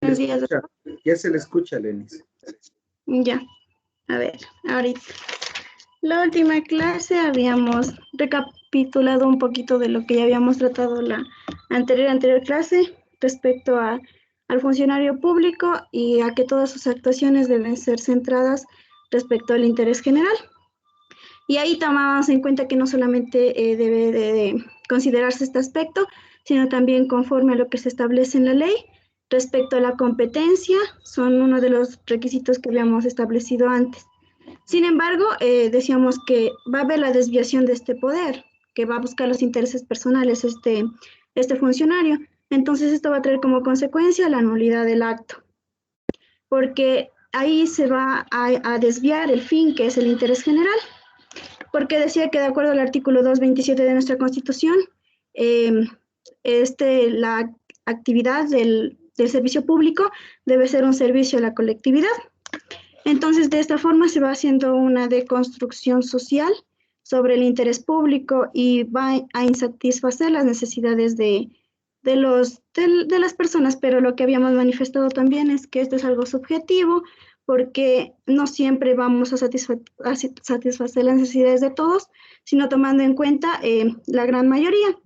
Buenos días. Ya se le escucha, Lenis. Ya, a ver, ahorita. La última clase habíamos recapitulado un poquito de lo que ya habíamos tratado la anterior clase respecto al funcionario público y a que todas sus actuaciones deben ser centradas respecto al interés general. Y ahí tomamos en cuenta que no solamente debe de considerarse este aspecto, sino también conforme a lo que se establece en la ley. Respecto a la competencia, son uno de los requisitos que habíamos establecido antes. Sin embargo, decíamos que va a haber la desviación de este poder, que va a buscar los intereses personales este funcionario. Entonces, esto va a traer como consecuencia la nulidad del acto, porque ahí se va a desviar el fin, que es el interés general, porque decía que de acuerdo al artículo 227 de nuestra Constitución, la actividad del servicio público debe ser un servicio a la colectividad. Entonces, de esta forma se va haciendo una deconstrucción social sobre el interés público y va a insatisfacer las necesidades de las personas, pero lo que habíamos manifestado también es que esto es algo subjetivo, porque no siempre vamos a satisfacer las necesidades de todos, sino tomando en cuenta la gran mayoría.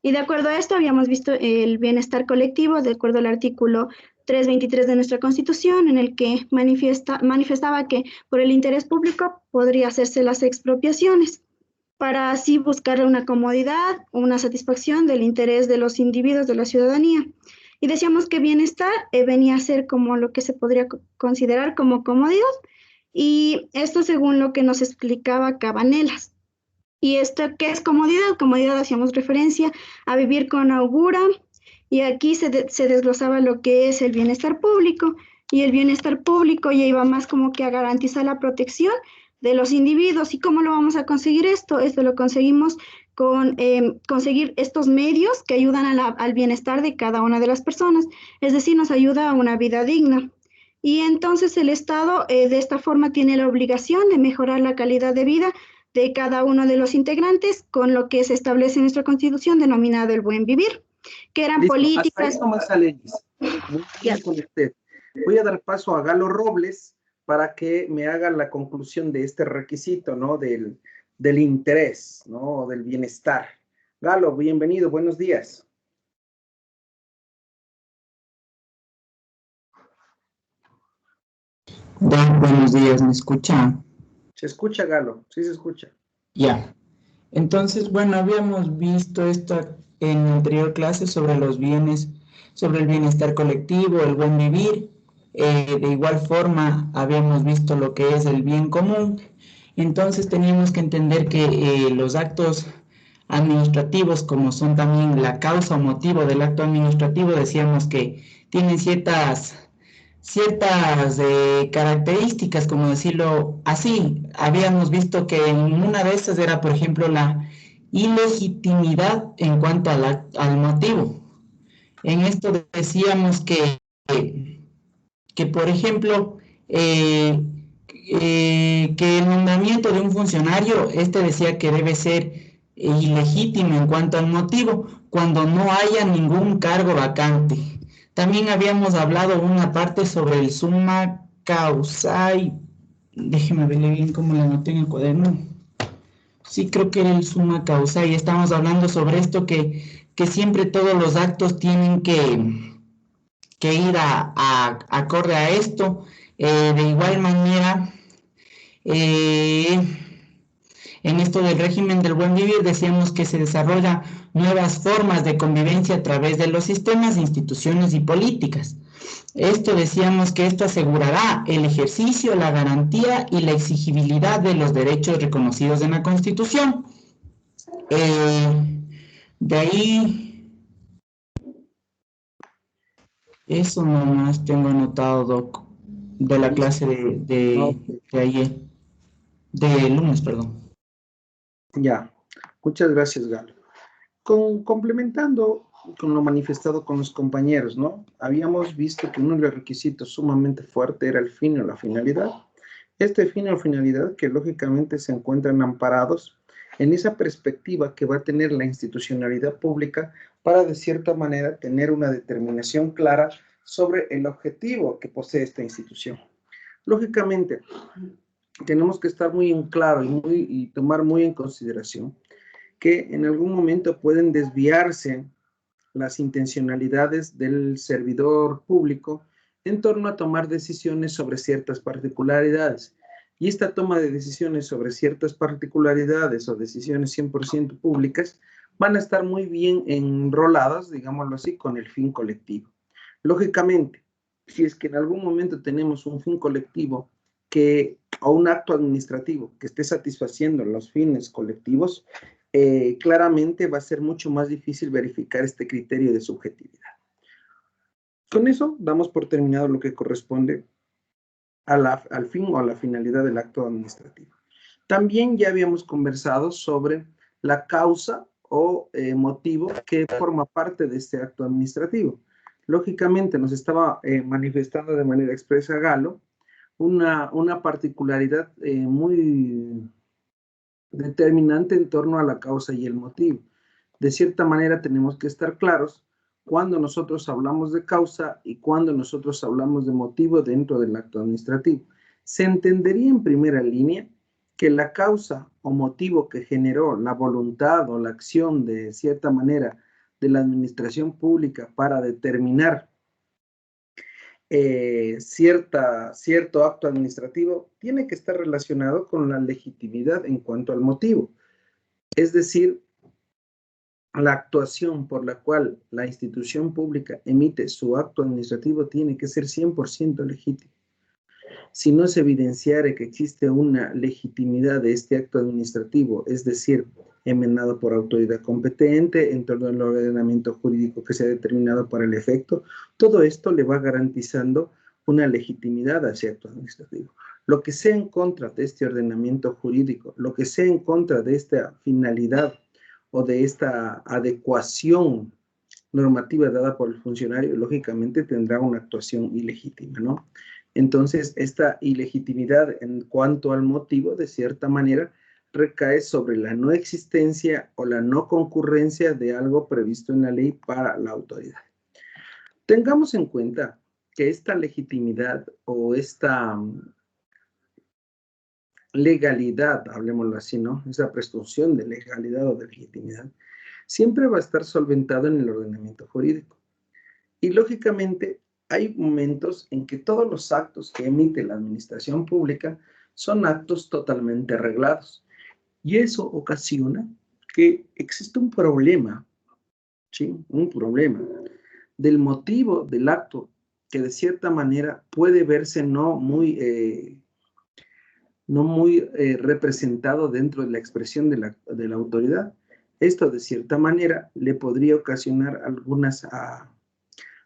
Y de acuerdo a esto habíamos visto el bienestar colectivo, de acuerdo al artículo 323 de nuestra Constitución, en el que manifestaba que por el interés público podría hacerse las expropiaciones, para así buscar una comodidad, una satisfacción del interés de los individuos de la ciudadanía. Y decíamos que bienestar venía a ser como lo que se podría considerar como comodidad, y esto según lo que nos explicaba Cabanelas. ¿Y esto qué es comodidad? Comodidad hacíamos referencia a vivir con holgura, y aquí se desglosaba lo que es el bienestar público, y el bienestar público ya iba más como que a garantizar la protección de los individuos. ¿Y cómo lo vamos a conseguir esto? Esto lo conseguimos con conseguir estos medios que ayudan al bienestar de cada una de las personas, es decir, nos ayuda a una vida digna. Y entonces el Estado de esta forma tiene la obligación de mejorar la calidad de vida de cada uno de los integrantes con lo que se establece en nuestra Constitución denominado el buen vivir, que eran Listo, políticas. hasta ahí nomás, Lenis. Muy bien con usted. Voy a dar paso a Galo Robles para que me haga la conclusión de este requisito, ¿no? Del interés, ¿no? Del bienestar. Galo, bienvenido, buenos días. Buenos días, ¿me escucha? Se escucha, Galo, sí se escucha. Ya. Entonces, bueno, habíamos visto esto en la anterior clase sobre los bienes, sobre el bienestar colectivo, el buen vivir. De igual forma, habíamos visto lo que es el bien común. Entonces, teníamos que entender que los actos administrativos, como son también la causa o motivo del acto administrativo, decíamos que tienen ciertas características, como decirlo así. Habíamos visto que en una de esas era, por ejemplo, la ilegitimidad en cuanto al motivo. En esto decíamos que por ejemplo, que el nombramiento de un funcionario, decía que debe ser ilegítimo en cuanto al motivo, cuando no haya ningún cargo vacante. También habíamos hablado una parte sobre el summa causae. Déjeme verle bien cómo la anoté en el cuaderno. Sí, creo que era el summa causae. Estamos hablando sobre esto que siempre todos los actos tienen que ir acorde a esto. De igual manera, en esto del régimen del buen vivir decíamos que se desarrolla nuevas formas de convivencia a través de los sistemas, instituciones y políticas. Esto decíamos que esto asegurará el ejercicio, la garantía y la exigibilidad de los derechos reconocidos en la Constitución. De ahí, eso nomás tengo anotado, Doc, de la clase de ayer, de lunes, perdón. Ya, muchas gracias, Galo. Complementando con lo manifestado con los compañeros, ¿no? Habíamos visto que uno de los requisitos sumamente fuerte era el fin o la finalidad. Este fin o finalidad que lógicamente se encuentran amparados en esa perspectiva que va a tener la institucionalidad pública para de cierta manera tener una determinación clara sobre el objetivo que posee esta institución. Lógicamente, tenemos que estar muy en claro y tomar muy en consideración que en algún momento pueden desviarse las intencionalidades del servidor público en torno a tomar decisiones sobre ciertas particularidades. Y esta toma de decisiones sobre ciertas particularidades o decisiones 100% públicas van a estar muy bien enroladas, digámoslo así, con el fin colectivo. Lógicamente, si es que en algún momento tenemos un fin colectivo o un acto administrativo que esté satisfaciendo los fines colectivos, claramente va a ser mucho más difícil verificar este criterio de subjetividad. Con eso damos por terminado lo que corresponde al fin o a la finalidad del acto administrativo. También ya habíamos conversado sobre la causa o motivo que forma parte de este acto administrativo. Lógicamente nos estaba manifestando de manera expresa Galo una particularidad muy determinante en torno a la causa y el motivo. De cierta manera tenemos que estar claros cuando nosotros hablamos de causa y cuando nosotros hablamos de motivo dentro del acto administrativo. Se entendería en primera línea que la causa o motivo que generó la voluntad o la acción de cierta manera de la administración pública para determinar cierto acto administrativo tiene que estar relacionado con la legitimidad en cuanto al motivo. Es decir, la actuación por la cual la institución pública emite su acto administrativo tiene que ser 100% legítimo. Si no se evidenciara que existe una legitimidad de este acto administrativo, es decir, emanado por autoridad competente en torno al ordenamiento jurídico que se ha determinado para el efecto, todo esto le va garantizando una legitimidad a ese acto administrativo. Lo que sea en contra de este ordenamiento jurídico, lo que sea en contra de esta finalidad o de esta adecuación normativa dada por el funcionario, lógicamente tendrá una actuación ilegítima, ¿no? Entonces, esta ilegitimidad en cuanto al motivo, de cierta manera, recae sobre la no existencia o la no concurrencia de algo previsto en la ley para la autoridad. Tengamos en cuenta que esta legitimidad o esta legalidad, hablemoslo así, ¿no? Esa presunción de legalidad o de legitimidad, siempre va a estar solventado en el ordenamiento jurídico. Y lógicamente hay momentos en que todos los actos que emite la administración pública son actos totalmente arreglados. Y eso ocasiona que existe un problema, ¿sí? Un problema del motivo del acto que de cierta manera puede verse no muy representado dentro de la expresión de la autoridad. Esto de cierta manera le podría ocasionar algunas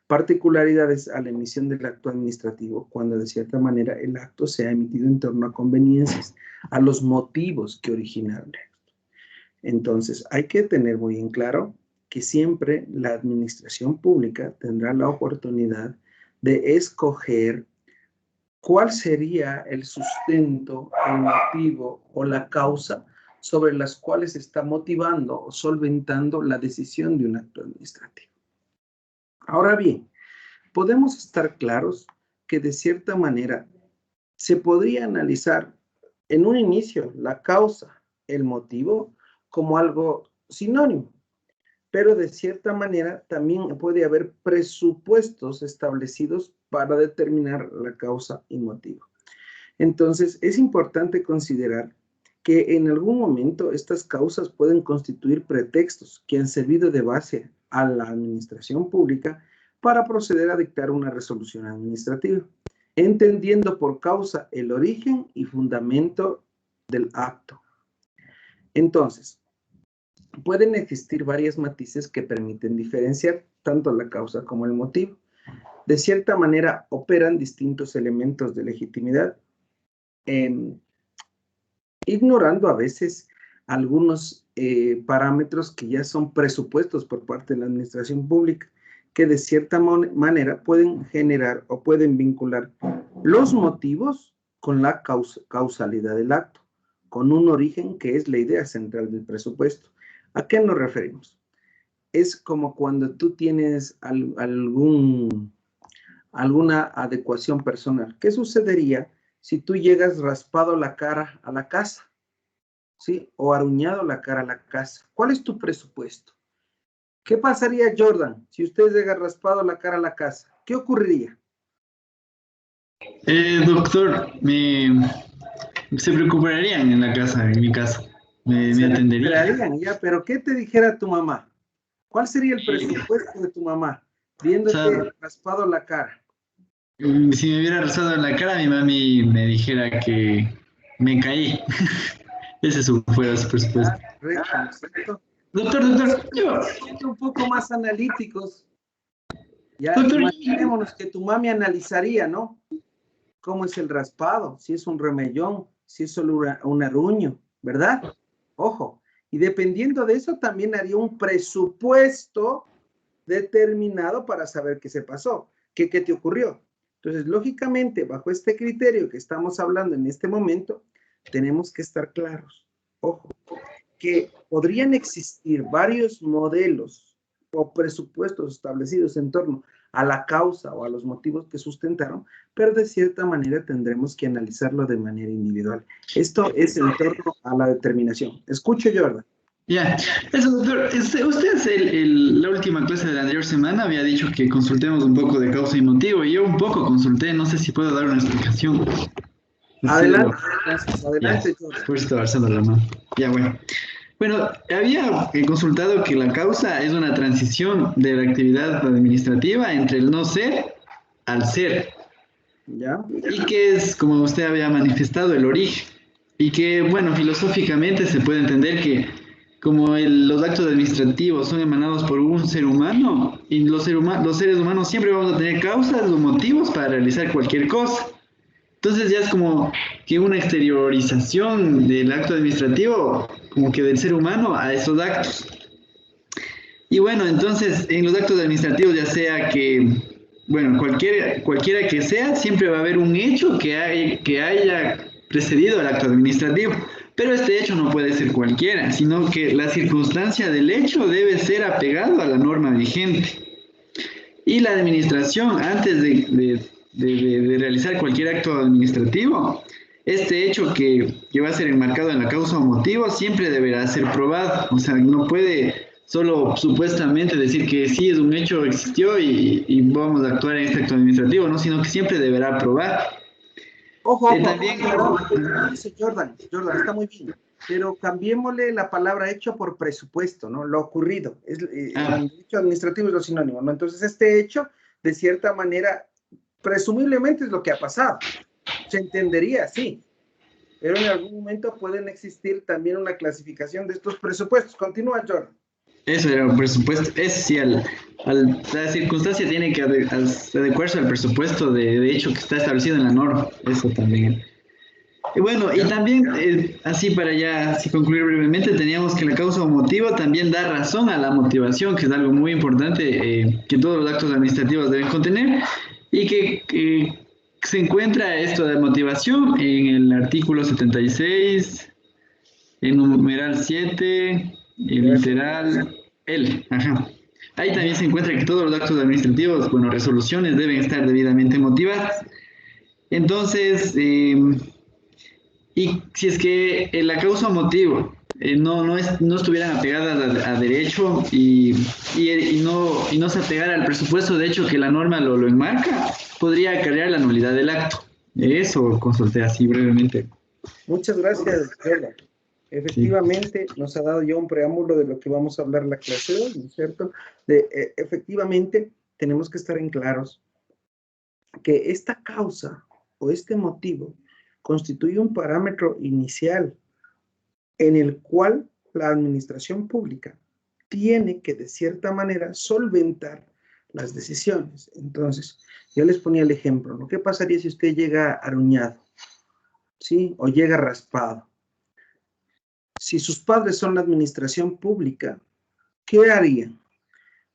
particularidades a la emisión del acto administrativo, cuando de cierta manera el acto se ha emitido en torno a conveniencias, a los motivos que originaron el acto. Entonces, hay que tener muy en claro que siempre la administración pública tendrá la oportunidad de escoger cuál sería el sustento, el motivo o la causa sobre las cuales está motivando o solventando la decisión de un acto administrativo. Ahora bien, podemos estar claros que de cierta manera se podría analizar en un inicio la causa, el motivo, como algo sinónimo, pero de cierta manera también puede haber presupuestos establecidos para determinar la causa y motivo. Entonces, es importante considerar que en algún momento estas causas pueden constituir pretextos que han servido de base a la administración pública para proceder a dictar una resolución administrativa, entendiendo por causa el origen y fundamento del acto. Entonces, pueden existir varios matices que permiten diferenciar tanto la causa como el motivo. De cierta manera, operan distintos elementos de legitimidad, ignorando a veces algunos parámetros que ya son presupuestos por parte de la administración pública, que de cierta manera pueden generar o pueden vincular los motivos con la causalidad del acto, con un origen que es la idea central del presupuesto. ¿A qué nos referimos? Es como cuando tú tienes alguna adecuación personal. ¿Qué sucedería si tú llegas raspado la cara a la casa? ¿Sí? O aruñado la cara a la casa. ¿Cuál es tu presupuesto? ¿Qué pasaría, Jordan, si usted llega raspado la cara a la casa? ¿Qué ocurriría? Doctor, se preocuparían en la casa, en mi casa. Me Se atenderían. recuperarían, ya, pero ¿qué te dijera tu mamá? ¿Cuál sería el presupuesto de tu mamá O sea, viéndote raspado la cara? si me hubiera rozado en la cara, mi mami me dijera que me caí. Fuera su presupuesto. Ah, correcto, ¿no es cierto? Doctor, Siendo un poco más analíticos, ya doctor, imaginémonos que tu mami analizaría, ¿no? Cómo es el raspado, si es un remellón, si es solo un aruño, ¿verdad? Ojo, y dependiendo de eso también haría un presupuesto determinado para saber qué se pasó, qué te ocurrió. Entonces, lógicamente, bajo este criterio que estamos hablando en este momento, tenemos que estar claros, ojo, que podrían existir varios modelos o presupuestos establecidos en torno a la causa o a los motivos que sustentaron, pero de cierta manera tendremos que analizarlo de manera individual. Esto es en torno a la determinación. Escucho, Jordan. ya. Eso, doctor. Usted la última clase de la anterior semana había dicho que consultemos un poco de causa y motivo, y yo un poco consulté, no sé si puedo dar una explicación. Adelante, gracias. Ya, Adelante, Jordan. por eso estaba alzando la mano. Ya, bueno. Bueno, había consultado que la causa es una transición de la actividad administrativa entre el no ser al ser, ¿Ya? y que es, como usted había manifestado, el origen. Y que, bueno, filosóficamente se puede entender que como los actos administrativos son emanados por un ser humano, y los seres humanos siempre vamos a tener causas o motivos para realizar cualquier cosa. Entonces ya es como que una exteriorización del acto administrativo, como que del ser humano a esos actos. Y bueno, entonces en los actos administrativos, ya sea que, bueno, cualquiera que sea, siempre va a haber un hecho que haya precedido al acto administrativo. Pero este hecho no puede ser cualquiera, sino que la circunstancia del hecho debe ser apegado a la norma vigente. Y la administración, antes de realizar cualquier acto administrativo, este hecho que va a ser enmarcado en la causa o motivo siempre deberá ser probado. O sea, no puede solo supuestamente decir que sí es un hecho, existió y vamos a actuar en este acto administrativo, ¿no? Sino que siempre deberá probar. Ojo, También, dice Jordan, está muy bien, pero cambiémosle la palabra hecho por presupuesto, ¿no? Lo ocurrido. El hecho administrativo es lo sinónimo, ¿no? Entonces, este hecho, de cierta manera, presumiblemente es lo que ha pasado. Se entendería así, pero en algún momento pueden existir también una clasificación de estos presupuestos. Continúa, Jordan. eso era un presupuesto, es sí, la circunstancia tiene que adecuarse al presupuesto de hecho que está establecido en la norma, eso también. Y bueno, y también, así para ya así concluir brevemente, teníamos que la causa o motivo también da razón a la motivación, que es algo muy importante que todos los actos administrativos deben contener, y que se encuentra esto de motivación en el artículo 76, en numeral 7, el literal L. Ajá. Ahí también se encuentra que todos los actos administrativos, bueno, resoluciones deben estar debidamente motivadas. Entonces, y si es que la causa o motivo no estuvieran apegadas a derecho y no se apegara al presupuesto de hecho que la norma lo enmarca, podría acarrear la nulidad del acto. Eso consulté así brevemente. Muchas gracias, Jordan. Efectivamente, nos ha dado ya un preámbulo de lo que vamos a hablar la clase de hoy, ¿no es cierto? Efectivamente, tenemos que estar en claros que esta causa o este motivo constituye un parámetro inicial en el cual la administración pública tiene que, de cierta manera, solventar las decisiones. Entonces, yo les ponía el ejemplo, ¿no? ¿Qué pasaría si usted llega aruñado? ¿Sí? O llega raspado. Si sus padres son la administración pública, ¿qué harían?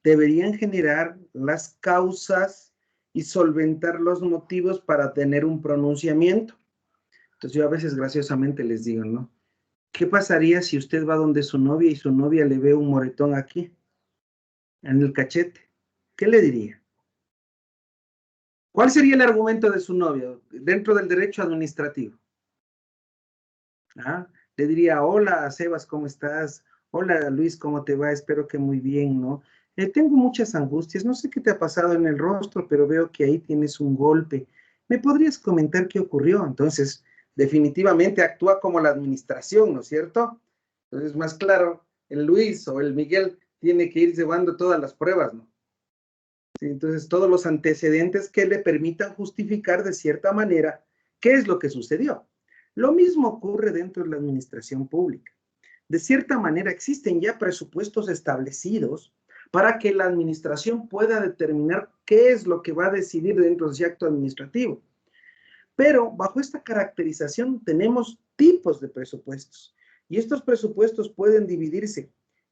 Deberían generar las causas y solventar los motivos para tener un pronunciamiento. Entonces yo a veces graciosamente les digo, ¿no? ¿Qué pasaría si usted va donde su novia y su novia le ve un moretón aquí, en el cachete? ¿Qué le diría? ¿Cuál sería el argumento de su novio dentro del derecho administrativo? ¿Ah? Le diría, hola, Sebas, ¿cómo estás? Hola, Luis, ¿cómo te va? Espero que muy bien, ¿no? Tengo muchas angustias, no sé qué te ha pasado en el rostro, pero veo que ahí tienes un golpe. ¿Me podrías comentar qué ocurrió? Entonces, definitivamente actúa como la administración, ¿no es cierto? Entonces, más claro, el Luis o el Miguel tiene que ir llevando todas las pruebas, ¿no? Sí, entonces, todos los antecedentes que le permitan justificar de cierta manera qué es lo que sucedió. Lo mismo ocurre dentro de la administración pública. De cierta manera, existen ya presupuestos establecidos para que la administración pueda determinar qué es lo que va a decidir dentro de ese acto administrativo. Pero bajo esta caracterización tenemos tipos de presupuestos. Y estos presupuestos pueden dividirse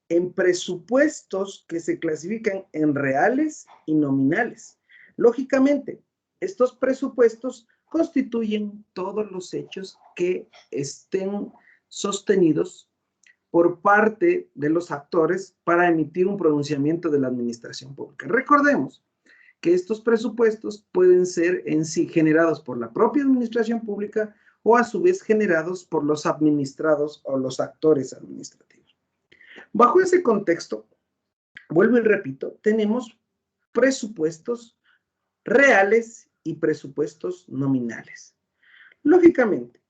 en presupuestos que se clasifican en reales y nominales. Lógicamente, estos presupuestos constituyen todos los hechos que estén sostenidos por parte de los actores para emitir un pronunciamiento de la administración pública. Recordemos que estos presupuestos pueden ser en sí generados por la propia administración pública o a su vez generados por los administrados o los actores administrativos. Bajo ese contexto, vuelvo y repito, tenemos presupuestos reales y presupuestos nominales. Lógicamente,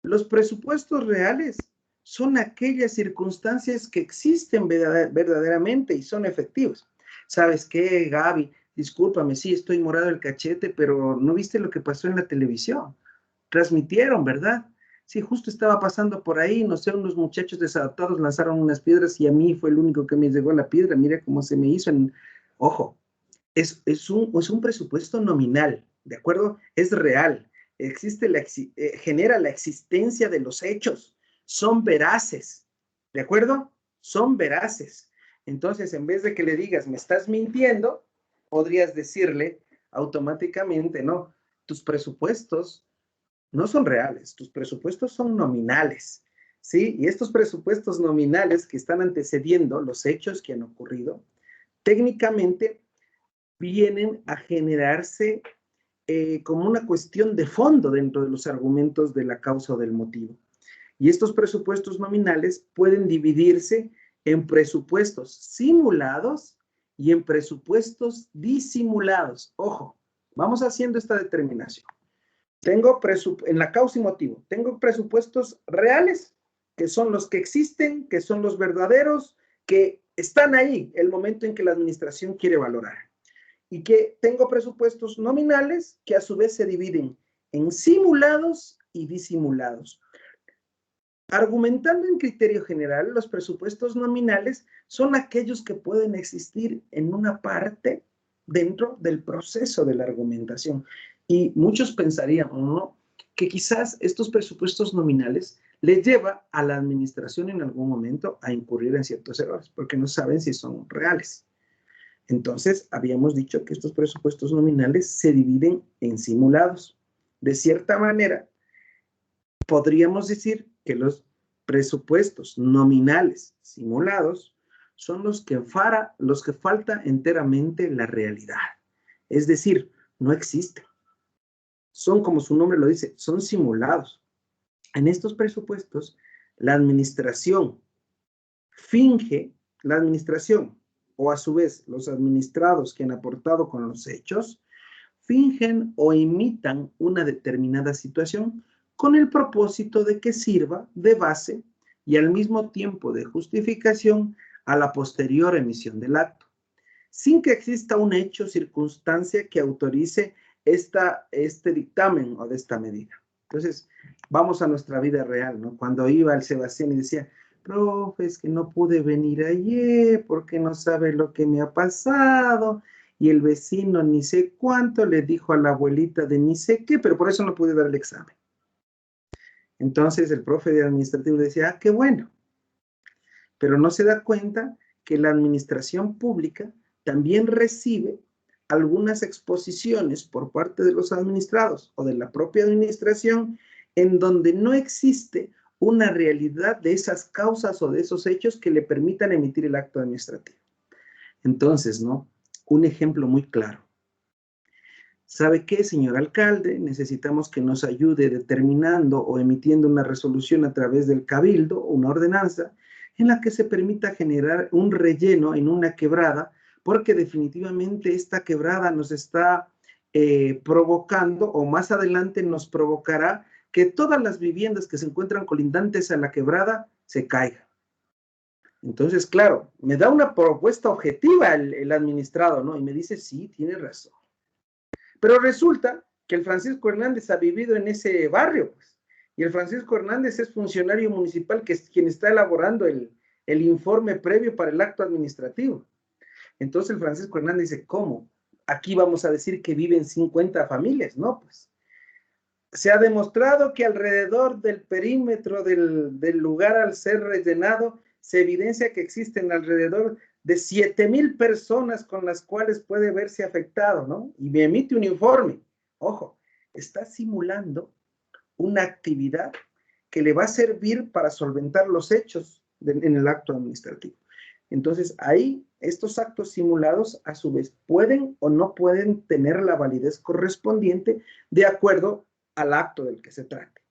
los presupuestos reales son aquellas circunstancias que existen verdaderamente y son efectivos. ¿Sabes qué, Gaby? Discúlpame, sí, estoy morado el cachete, pero ¿no viste lo que pasó en la televisión? Transmitieron, ¿verdad? Sí, justo estaba pasando por ahí, no sé, unos muchachos desadaptados lanzaron unas piedras y a mí fue el único que me llegó la piedra. Mira cómo se me hizo. Ojo, es un presupuesto nominal, ¿de acuerdo? Es real, genera la existencia de los hechos, son veraces, ¿de acuerdo? Son veraces. Entonces, en vez de que le digas, me estás mintiendo, podrías decirle automáticamente, no, tus presupuestos no son reales, tus presupuestos son nominales, ¿sí? Y estos presupuestos nominales que están antecediendo los hechos que han ocurrido, técnicamente vienen a generarse como una cuestión de fondo dentro de los argumentos de la causa o del motivo. Y estos presupuestos nominales pueden dividirse en presupuestos simulados y en presupuestos disimulados. Ojo, vamos haciendo esta determinación. En la causa y motivo, tengo presupuestos reales, que son los que existen, que son los verdaderos, que están ahí el momento en que la administración quiere valorar. Y que tengo presupuestos nominales que a su vez se dividen en simulados y disimulados. Argumentando en criterio general, los presupuestos nominales son aquellos que pueden existir en una parte dentro del proceso de la argumentación. Y muchos pensarían, ¿no?, que quizás estos presupuestos nominales les lleva a la administración en algún momento a incurrir en ciertos errores, porque no saben si son reales. Entonces, habíamos dicho que estos presupuestos nominales se dividen en simulados. De cierta manera, podríamos decir que los presupuestos nominales simulados son los que falta enteramente la realidad. Es decir, no existen. Son, como su nombre lo dice, son simulados. En estos presupuestos, la administración o a su vez los administrados que han aportado con los hechos, fingen o imitan una determinada situación con el propósito de que sirva de base y al mismo tiempo de justificación a la posterior emisión del acto, sin que exista un hecho o circunstancia que autorice este dictamen o de esta medida. Entonces, vamos a nuestra vida real, ¿no? Cuando iba el Sebastián y decía, profe, es que no pude venir ayer porque no sabe lo que me ha pasado, y el vecino ni sé cuánto le dijo a la abuelita de ni sé qué, pero por eso no pude dar el examen. Entonces el profe de administrativo decía, ah, qué bueno, pero no se da cuenta que la administración pública también recibe algunas exposiciones por parte de los administrados o de la propia administración en donde no existe una realidad de esas causas o de esos hechos que le permitan emitir el acto administrativo. Entonces, ¿no? Un ejemplo muy claro. ¿sabe qué, señor alcalde? Necesitamos que nos ayude determinando o emitiendo una resolución a través del cabildo o una ordenanza en la que se permita generar un relleno en una quebrada, porque definitivamente esta quebrada nos está provocando, o más adelante nos provocará, que todas las viviendas que se encuentran colindantes a la quebrada se caigan. Entonces, claro, me da una propuesta objetiva el administrado, ¿no? Y me dice, sí, tiene razón. Pero resulta que el Francisco Hernández ha vivido en ese barrio, pues, y el Francisco Hernández es funcionario municipal, que es quien está elaborando el informe previo para el acto administrativo. Entonces el Francisco Hernández dice, ¿cómo? Aquí vamos a decir que viven 50 familias, ¿no? Pues se ha demostrado que alrededor del perímetro del lugar al ser rellenado, se evidencia que existen alrededor de 7,000 personas con las cuales puede verse afectado, ¿no? Y me emite un informe. Ojo, está simulando una actividad que le va a servir para solventar los hechos en el acto administrativo. Entonces, ahí estos actos simulados, a su vez, pueden o no pueden tener la validez correspondiente de acuerdo al acto del que se trate.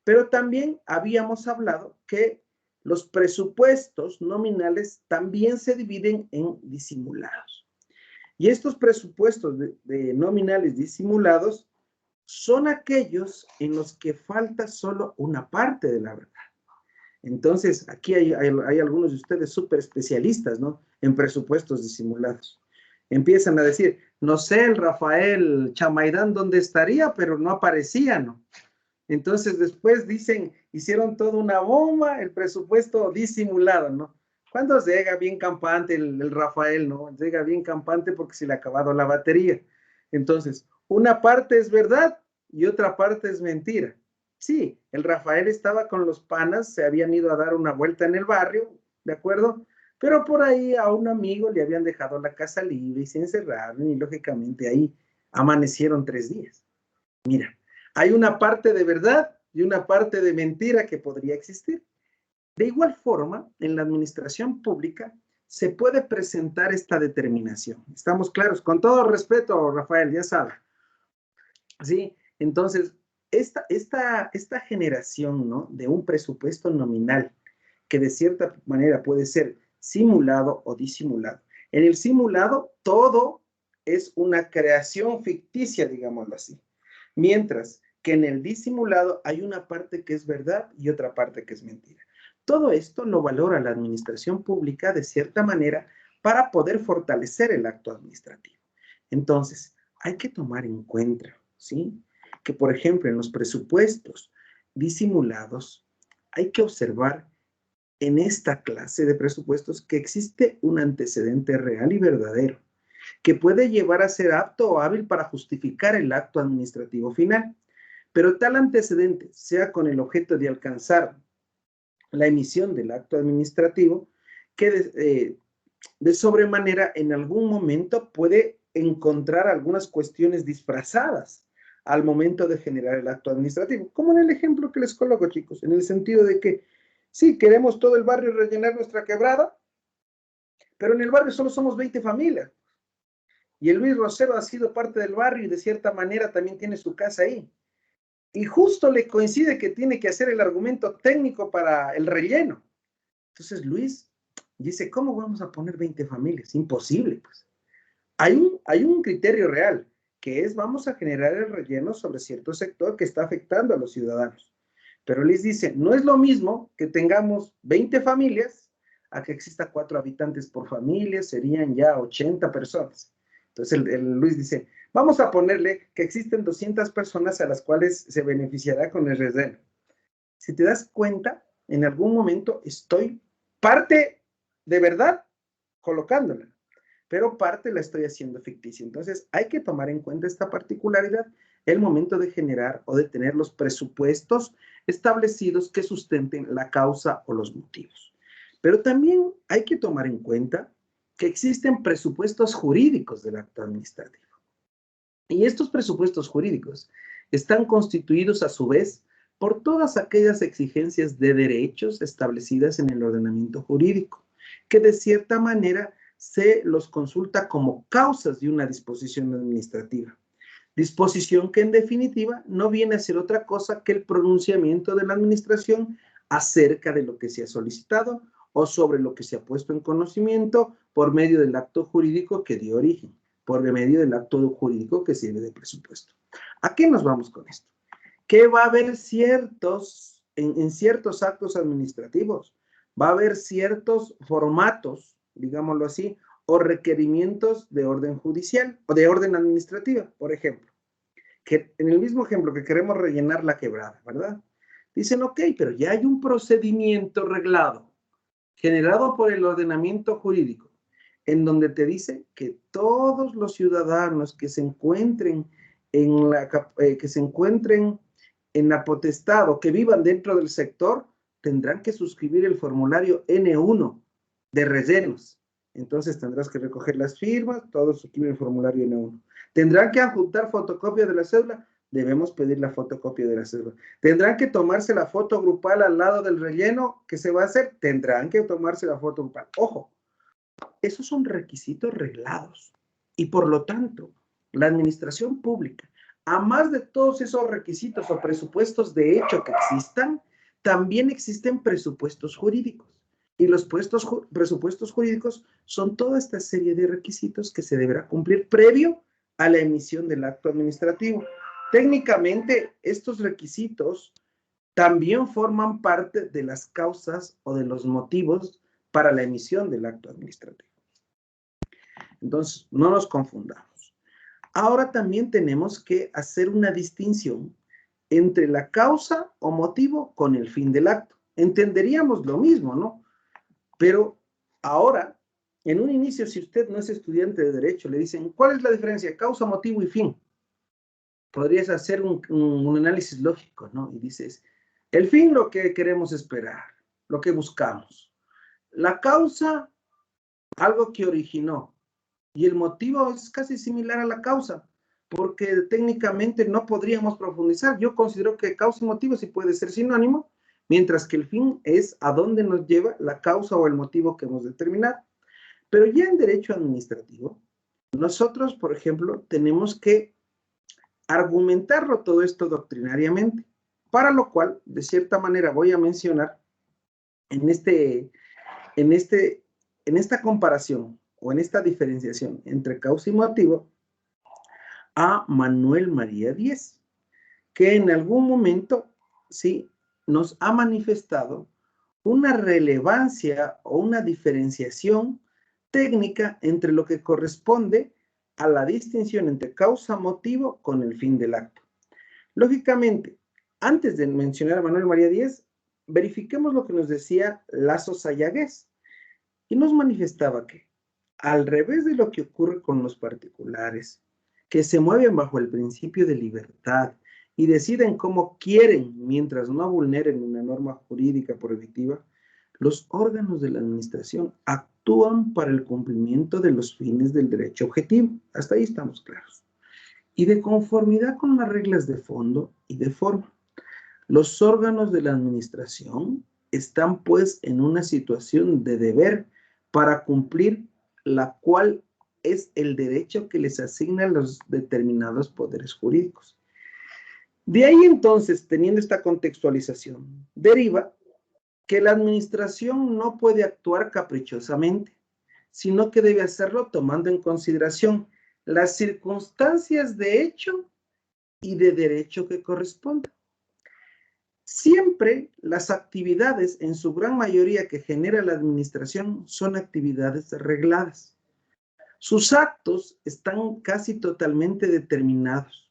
Pero también habíamos hablado que los presupuestos nominales también se dividen en disimulados. Y estos presupuestos de nominales disimulados son aquellos en los que falta solo una parte de la verdad. Entonces, aquí hay algunos de ustedes súper especialistas, ¿no? En presupuestos disimulados. Empiezan a decir, no sé, el Rafael Chamaidán dónde estaría, pero no aparecía, ¿no? Entonces, después dicen, hicieron toda una bomba, el presupuesto disimulado, ¿no? ¿Cuándo llega bien campante el Rafael, no? Llega bien campante porque se le ha acabado la batería. Entonces, una parte es verdad y otra parte es mentira. Sí, el Rafael estaba con los panas, se habían ido a dar una vuelta en el barrio, ¿de acuerdo? Pero por ahí a un amigo le habían dejado la casa libre y se encerraron y lógicamente ahí amanecieron 3 días. Mira, hay una parte de verdad y una parte de mentira que podría existir. De igual forma, en la administración pública se puede presentar esta determinación. ¿Estamos claros? Con todo respeto, Rafael, ya sabe. ¿Sí? Entonces, esta generación, ¿no?, de un presupuesto nominal que de cierta manera puede ser simulado o disimulado. En el simulado, todo es una creación ficticia, digámoslo así. Mientras que en el disimulado hay una parte que es verdad y otra parte que es mentira. Todo esto lo valora la administración pública de cierta manera para poder fortalecer el acto administrativo. Entonces, hay que tomar en cuenta, ¿sí?, que, por ejemplo, en los presupuestos disimulados, hay que observar en esta clase de presupuestos que existe un antecedente real y verdadero que puede llevar a ser apto o hábil para justificar el acto administrativo final. Pero tal antecedente, sea con el objeto de alcanzar la emisión del acto administrativo, que de sobremanera en algún momento puede encontrar algunas cuestiones disfrazadas al momento de generar el acto administrativo, como en el ejemplo que les coloco, chicos, en el sentido de que sí, queremos todo el barrio rellenar nuestra quebrada, pero en el barrio solo somos 20 familias. Y el Luis Rosero ha sido parte del barrio y de cierta manera también tiene su casa ahí. Y justo le coincide que tiene que hacer el argumento técnico para el relleno. Entonces Luis dice, ¿cómo vamos a poner 20 familias? Imposible, pues. Hay un criterio real, que es vamos a generar el relleno sobre cierto sector que está afectando a los ciudadanos. Pero Luis dice, no es lo mismo que tengamos 20 familias a que exista 4 habitantes por familia, serían ya 80 personas. Entonces el Luis dice, vamos a ponerle que existen 200 personas a las cuales se beneficiará con el relleno. Si te das cuenta, en algún momento estoy parte de verdad colocándola, pero parte la estoy haciendo ficticia. Entonces hay que tomar en cuenta esta particularidad el momento de generar o de tener los presupuestos establecidos que sustenten la causa o los motivos. Pero también hay que tomar en cuenta que existen presupuestos jurídicos del acto administrativo. Y estos presupuestos jurídicos están constituidos a su vez por todas aquellas exigencias de derechos establecidas en el ordenamiento jurídico, que de cierta manera se los consulta como causas de una disposición administrativa. Disposición que en definitiva no viene a ser otra cosa que el pronunciamiento de la administración acerca de lo que se ha solicitado o sobre lo que se ha puesto en conocimiento por medio del acto jurídico que dio origen, por medio del acto jurídico que sirve de presupuesto. ¿A qué nos vamos con esto? Que va a haber en ciertos actos administrativos, va a haber ciertos formatos, digámoslo así, o requerimientos de orden judicial o de orden administrativa, por ejemplo. Que en el mismo ejemplo que queremos rellenar la quebrada, ¿verdad? Dicen, ok, pero ya hay un procedimiento reglado, generado por el ordenamiento jurídico, en donde te dice que todos los ciudadanos que se encuentren en la potestad o que vivan dentro del sector tendrán que suscribir el formulario N1 de rellenos. Entonces tendrás que recoger las firmas, todos suscriben el formulario N1. Tendrán que adjuntar fotocopia de la cédula, debemos pedir la fotocopia de la cédula. Tendrán que tomarse la foto grupal al lado del relleno que se va a hacer, tendrán que tomarse la foto grupal. Ojo, esos son requisitos reglados y por lo tanto la administración pública, a más de todos esos requisitos o presupuestos de hecho que existan, también existen presupuestos jurídicos. Y los presupuestos jurídicos son toda esta serie de requisitos que se deberá cumplir previo a la emisión del acto administrativo. Técnicamente, estos requisitos también forman parte de las causas o de los motivos para la emisión del acto administrativo. Entonces, no nos confundamos. Ahora también tenemos que hacer una distinción entre la causa o motivo con el fin del acto. Entenderíamos lo mismo, ¿no? Pero ahora, en un inicio, si usted no es estudiante de Derecho, le dicen, ¿cuál es la diferencia? Causa, motivo y fin. Podrías hacer un análisis lógico, ¿no? Y dices, el fin lo que queremos esperar, lo que buscamos. La causa, algo que originó. Y el motivo es casi similar a la causa, porque técnicamente no podríamos profundizar. Yo considero que causa y motivo sí puede ser sinónimo, mientras que el fin es a dónde nos lleva la causa o el motivo que hemos determinado. Pero ya en derecho administrativo, nosotros, por ejemplo, tenemos que argumentarlo todo esto doctrinariamente, para lo cual, de cierta manera, voy a mencionar en esta comparación o en esta diferenciación entre causa y motivo a Manuel María Díez, que en algún momento, sí, nos ha manifestado una relevancia o una diferenciación técnica entre lo que corresponde a la distinción entre causa-motivo con el fin del acto. Lógicamente, antes de mencionar a Manuel María Díez, verifiquemos lo que nos decía Lasso Sayagués, y nos manifestaba que, al revés de lo que ocurre con los particulares, que se mueven bajo el principio de libertad y deciden cómo quieren mientras no vulneren una norma jurídica prohibitiva, los órganos de la administración actúan para el cumplimiento de los fines del derecho objetivo. Hasta ahí estamos claros. Y de conformidad con las reglas de fondo y de forma. Los órganos de la administración están pues en una situación de deber para cumplir la cual es el derecho que les asignan los determinados poderes jurídicos. De ahí entonces, teniendo esta contextualización, deriva que la administración no puede actuar caprichosamente, sino que debe hacerlo tomando en consideración las circunstancias de hecho y de derecho que correspondan. Siempre las actividades, en su gran mayoría que genera la administración, son actividades regladas. Sus actos están casi totalmente determinados.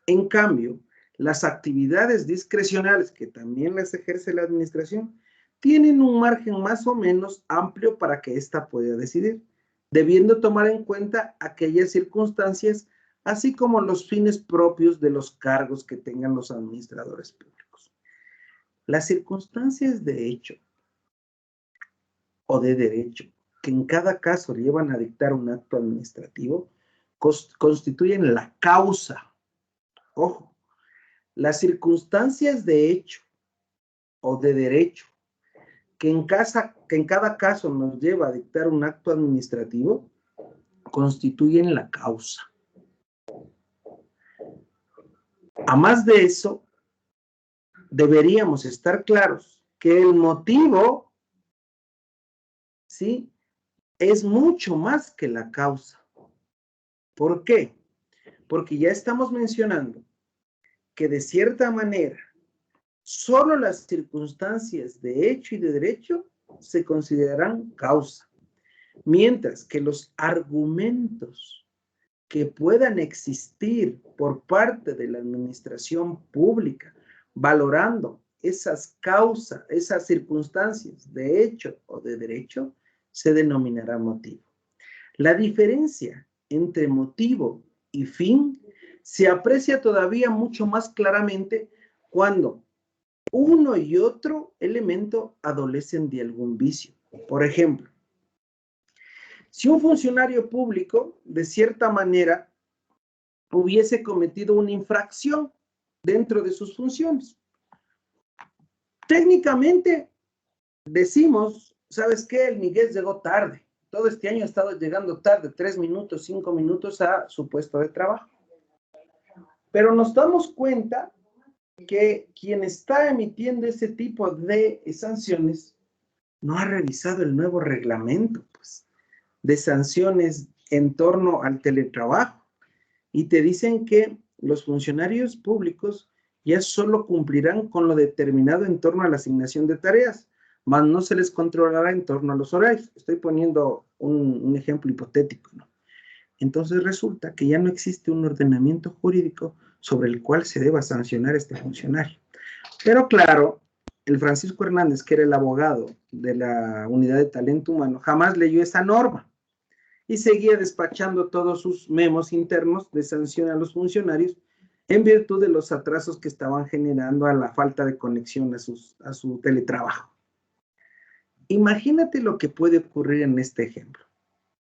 En cambio, las actividades discrecionales, que también las ejerce la administración, tienen un margen más o menos amplio para que ésta pueda decidir, debiendo tomar en cuenta aquellas circunstancias, así como los fines propios de los cargos que tengan los administradores públicos. Las circunstancias de hecho o de derecho que en cada caso llevan a dictar un acto administrativo constituyen la causa. Ojo, las circunstancias de hecho o de derecho que en cada caso nos lleva a dictar un acto administrativo constituyen la causa. A más de eso, deberíamos estar claros que el motivo, ¿sí?, es mucho más que la causa. ¿Por qué? Porque ya estamos mencionando que de cierta manera solo las circunstancias de hecho y de derecho se considerarán causa, mientras que los argumentos que puedan existir por parte de la administración pública valorando esas causas, esas circunstancias de hecho o de derecho, se denominará motivo. La diferencia entre motivo y fin se aprecia todavía mucho más claramente cuando uno y otro elemento adolecen de algún vicio. Por ejemplo, si un funcionario público, de cierta manera, hubiese cometido una infracción dentro de sus funciones, técnicamente decimos, ¿sabes qué? El Miguel llegó tarde. Todo este año ha estado llegando tarde, 3 minutos, 5 minutos a su puesto de trabajo. Pero nos damos cuenta que quien está emitiendo ese tipo de sanciones no ha revisado el nuevo reglamento, pues, de sanciones en torno al teletrabajo. Y te dicen que los funcionarios públicos ya solo cumplirán con lo determinado en torno a la asignación de tareas, mas no se les controlará en torno a los horarios. Estoy poniendo un ejemplo hipotético, ¿no? Entonces resulta que ya no existe un ordenamiento jurídico sobre el cual se deba sancionar a este funcionario. Pero claro, el Francisco Hernández, que era el abogado de la Unidad de Talento Humano, jamás leyó esa norma y seguía despachando todos sus memos internos de sanción a los funcionarios en virtud de los atrasos que estaban generando a la falta de conexión a su teletrabajo. Imagínate lo que puede ocurrir en este ejemplo.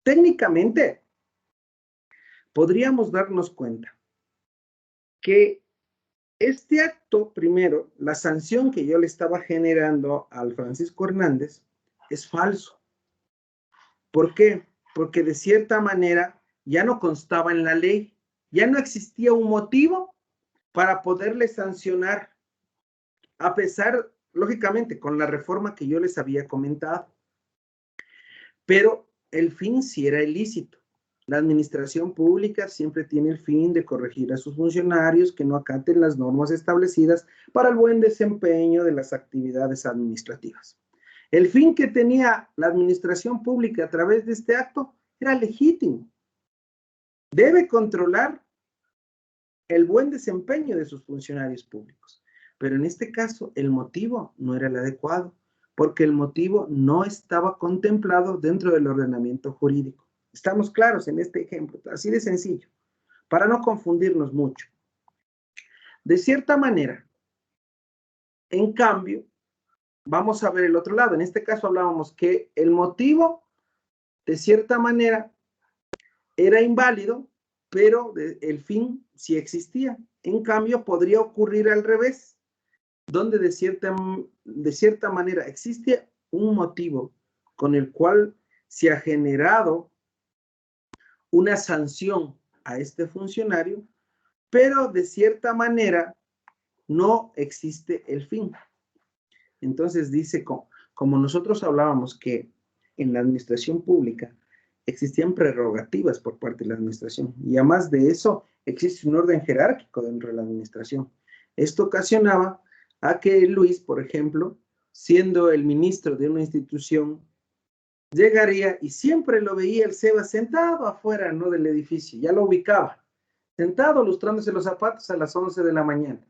Técnicamente, podríamos darnos cuenta que este acto, primero, la sanción que yo le estaba generando al Francisco Hernández es falso. ¿Por qué? Porque de cierta manera ya no constaba en la ley, ya no existía un motivo para poderle sancionar, a pesar, lógicamente, con la reforma que yo les había comentado. Pero el fin sí era ilícito. La administración pública siempre tiene el fin de corregir a sus funcionarios que no acaten las normas establecidas para el buen desempeño de las actividades administrativas. El fin que tenía la administración pública a través de este acto era legítimo. Debe controlar el buen desempeño de sus funcionarios públicos. Pero en este caso, el motivo no era el adecuado, porque el motivo no estaba contemplado dentro del ordenamiento jurídico. Estamos claros en este ejemplo, así de sencillo, para no confundirnos mucho. De cierta manera, en cambio, vamos a ver el otro lado. En este caso hablábamos que el motivo, de cierta manera, era inválido, pero el fin sí existía. En cambio, podría ocurrir al revés, donde de cierta manera existe un motivo con el cual se ha generado una sanción a este funcionario, pero de cierta manera no existe el fin. Entonces dice, como nosotros hablábamos que en la administración pública existían prerrogativas por parte de la administración, y además de eso existe un orden jerárquico dentro de la administración. Esto ocasionaba a que Luis, por ejemplo, siendo el ministro de una institución, llegaría y siempre lo veía el Seba sentado afuera, ¿no?, del edificio, ya lo ubicaba, sentado lustrándose los zapatos a las 11 de la mañana.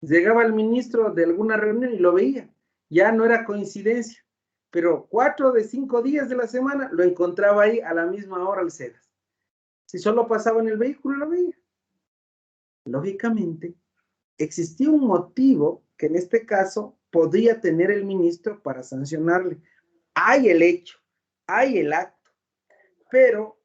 Llegaba el ministro de alguna reunión y lo veía, ya no era coincidencia, pero 4 de 5 días de la semana lo encontraba ahí a la misma hora al Seba. Si solo pasaba en el vehículo, lo veía. Lógicamente, existía un motivo que en este caso podría tener el ministro para sancionarle. Hay el hecho, hay el acto, pero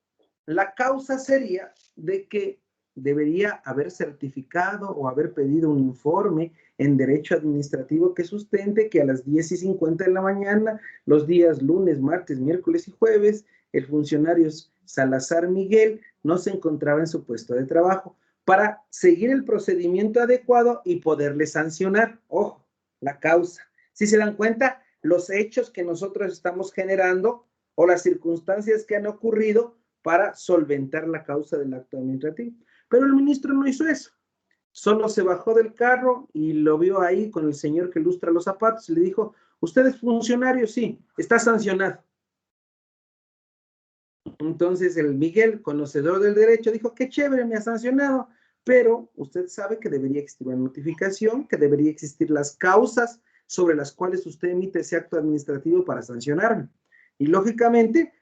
la causa sería de que debería haber certificado o haber pedido un informe en derecho administrativo que sustente que a las 10:50 de la mañana, los días lunes, martes, miércoles y jueves, el funcionario Salazar Miguel no se encontraba en su puesto de trabajo, para seguir el procedimiento adecuado y poderle sancionar. Ojo, la causa. Si se dan cuenta, los hechos que nosotros estamos generando o las circunstancias que han ocurrido para solventar la causa del acto administrativo. Pero el ministro no hizo eso. Solo se bajó del carro y lo vio ahí con el señor que lustra los zapatos y le dijo, ¿usted es funcionario? Sí, está sancionado. Entonces el Miguel, conocedor del derecho, dijo, qué chévere, me ha sancionado, pero usted sabe que debería existir una notificación, que debería existir las causas sobre las cuales usted emite ese acto administrativo para sancionarme. Y lógicamente,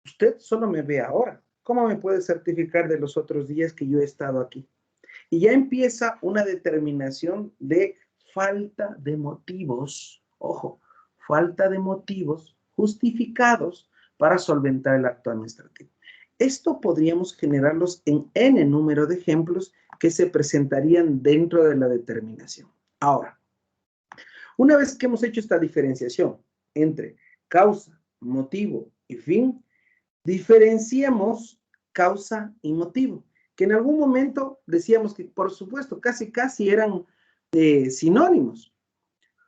usted solo me ve ahora. ¿Cómo me puede certificar de los otros días que yo he estado aquí? Y ya empieza una determinación de falta de motivos, ojo, falta de motivos justificados para solventar el acto administrativo. Esto podríamos generarlos en N número de ejemplos que se presentarían dentro de la determinación. Ahora, una vez que hemos hecho esta diferenciación entre causa, motivo y fin, diferenciamos causa y motivo, que en algún momento decíamos que, por supuesto, casi eran sinónimos,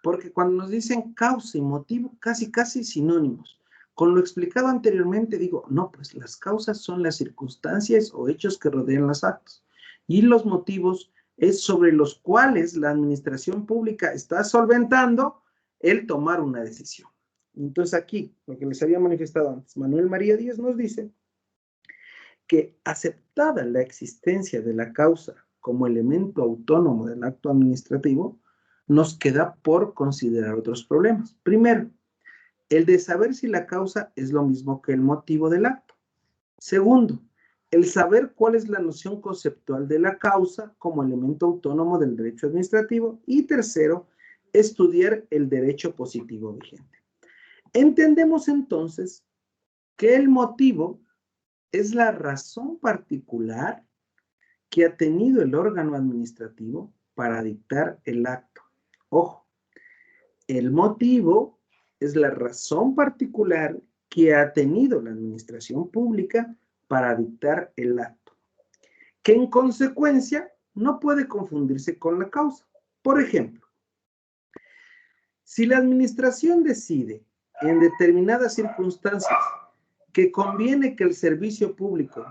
porque cuando nos dicen causa y motivo, casi sinónimos. Con lo explicado anteriormente, digo, no, pues las causas son las circunstancias o hechos que rodean los actos, y los motivos es sobre los cuales la administración pública está solventando el tomar una decisión. Entonces aquí, lo que les había manifestado antes, Manuel María Díaz nos dice que aceptada la existencia de la causa como elemento autónomo del acto administrativo, nos queda por considerar otros problemas. Primero, el de saber si la causa es lo mismo que el motivo del acto. Segundo, el saber cuál es la noción conceptual de la causa como elemento autónomo del derecho administrativo. Y tercero, estudiar el derecho positivo vigente. Entendemos entonces que el motivo es la razón particular que ha tenido el órgano administrativo para dictar el acto. Ojo, el motivo es la razón particular que ha tenido la administración pública para dictar el acto, que en consecuencia no puede confundirse con la causa. Por ejemplo, si la administración decide en determinadas circunstancias que conviene que el servicio público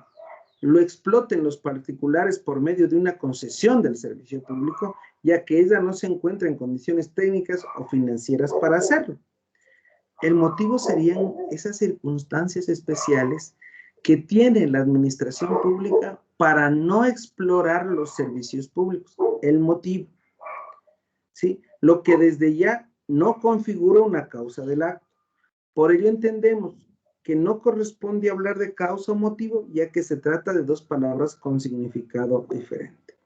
lo exploten los particulares por medio de una concesión del servicio público, ya que ella no se encuentra en condiciones técnicas o financieras para hacerlo. El motivo serían esas circunstancias especiales que tiene la administración pública para no explorar los servicios públicos. El motivo, ¿sí? Lo que desde ya no configura una causa del acto. Por ello entendemos que no corresponde hablar de causa o motivo, ya que se trata de dos palabras con significado diferente.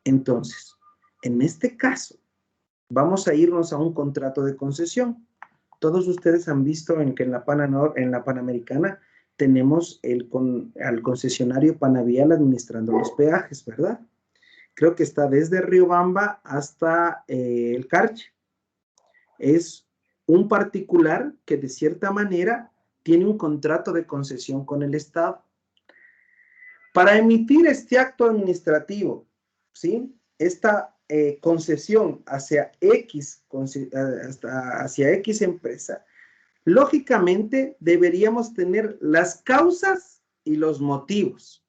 Entonces, en este caso, vamos a irnos a un contrato de concesión. Todos ustedes han visto que en la Panamericana tenemos al concesionario Panavial administrando los peajes, ¿verdad? Creo que está desde Riobamba hasta el Carche. Es un particular que de cierta manera tiene un contrato de concesión con el Estado. Para emitir este acto administrativo, ¿sí? Esta concesión hacia X empresa, lógicamente deberíamos tener las causas y los motivos.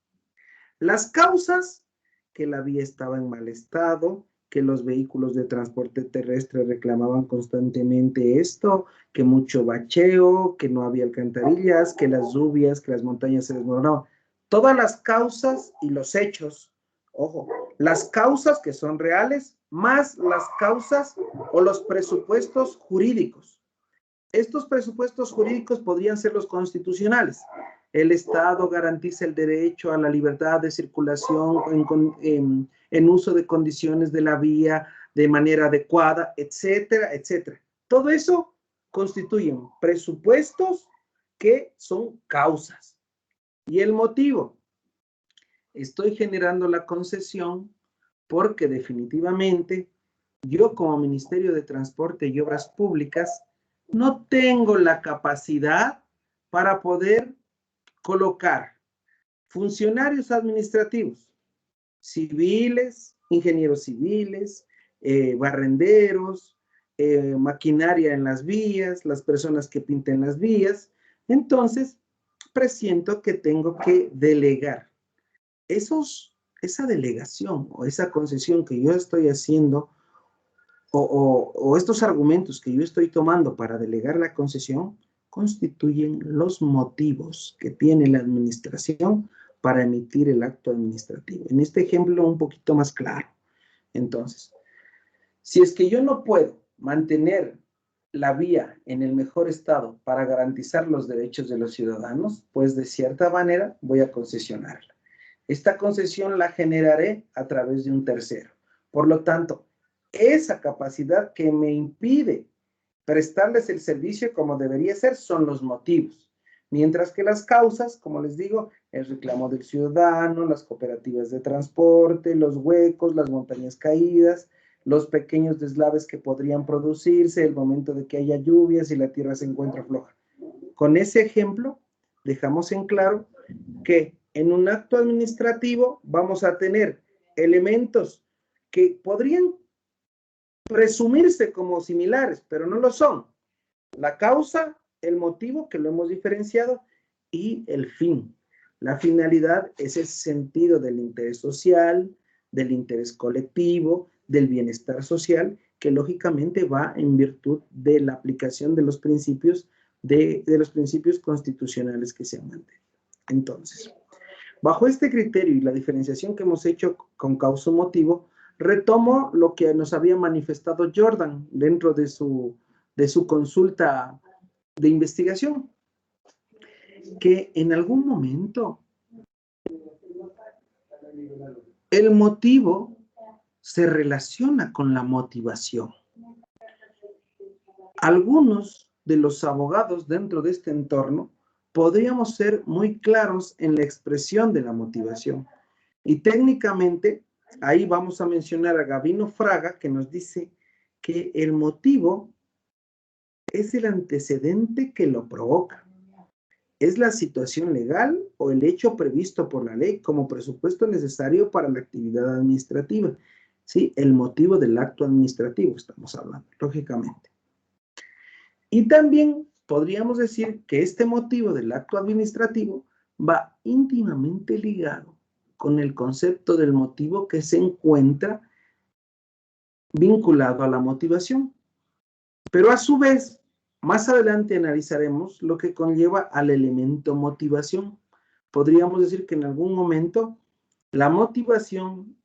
Las causas, que la vía estaba en mal estado, que los vehículos de transporte terrestre reclamaban constantemente esto, que mucho bacheo, que no había alcantarillas, que las lluvias, que las montañas se desmoronaban. Todas las causas y los hechos, ojo, las causas que son reales, más las causas o los presupuestos jurídicos. Estos presupuestos jurídicos podrían ser los constitucionales. El Estado garantiza el derecho a la libertad de circulación en uso de condiciones de la vía de manera adecuada, etcétera, etcétera. Todo eso constituyen presupuestos que son causas. Y el motivo, estoy generando la concesión porque definitivamente yo como Ministerio de Transporte y Obras Públicas no tengo la capacidad para poder colocar funcionarios administrativos civiles, ingenieros civiles, barrenderos, maquinaria en las vías, las personas que pinten las vías. Entonces, presiento que tengo que delegar. Esa delegación o esa concesión que yo estoy haciendo o estos argumentos que yo estoy tomando para delegar la concesión constituyen los motivos que tiene la administración para emitir el acto administrativo. En este ejemplo un poquito más claro. Entonces, si es que yo no puedo mantener la vía en el mejor estado para garantizar los derechos de los ciudadanos, pues de cierta manera voy a concesionarla. Esta concesión la generaré a través de un tercero. Por lo tanto, esa capacidad que me impide prestarles el servicio como debería ser son los motivos. Mientras que las causas, como les digo, el reclamo del ciudadano, las cooperativas de transporte, los huecos, las montañas caídas, los pequeños deslaves que podrían producirse, el momento de que haya lluvias y la tierra se encuentra floja. Con ese ejemplo, dejamos en claro que en un acto administrativo vamos a tener elementos que podrían presumirse como similares, pero no lo son. La causa, el motivo, que lo hemos diferenciado, y el fin. La finalidad es el sentido del interés social, del interés colectivo, del bienestar social, que lógicamente va en virtud de la aplicación de los principios, de los principios constitucionales que se han mantenido. Entonces, bajo este criterio y la diferenciación que hemos hecho con causa-motivo, retomo lo que nos había manifestado Jordan dentro de su consulta de investigación, que en algún momento el motivo se relaciona con la motivación. Algunos de los abogados dentro de este entorno podríamos ser muy claros en la expresión de la motivación. Y técnicamente, ahí vamos a mencionar a Gabino Fraga, que nos dice que el motivo es el antecedente que lo provoca. Es la situación legal o el hecho previsto por la ley como presupuesto necesario para la actividad administrativa. ¿Sí? El motivo del acto administrativo estamos hablando, lógicamente. Y también podríamos decir que este motivo del acto administrativo va íntimamente ligado con el concepto del motivo que se encuentra vinculado a la motivación. Pero a su vez, más adelante analizaremos lo que conlleva al elemento motivación. Podríamos decir que en algún momento la motivación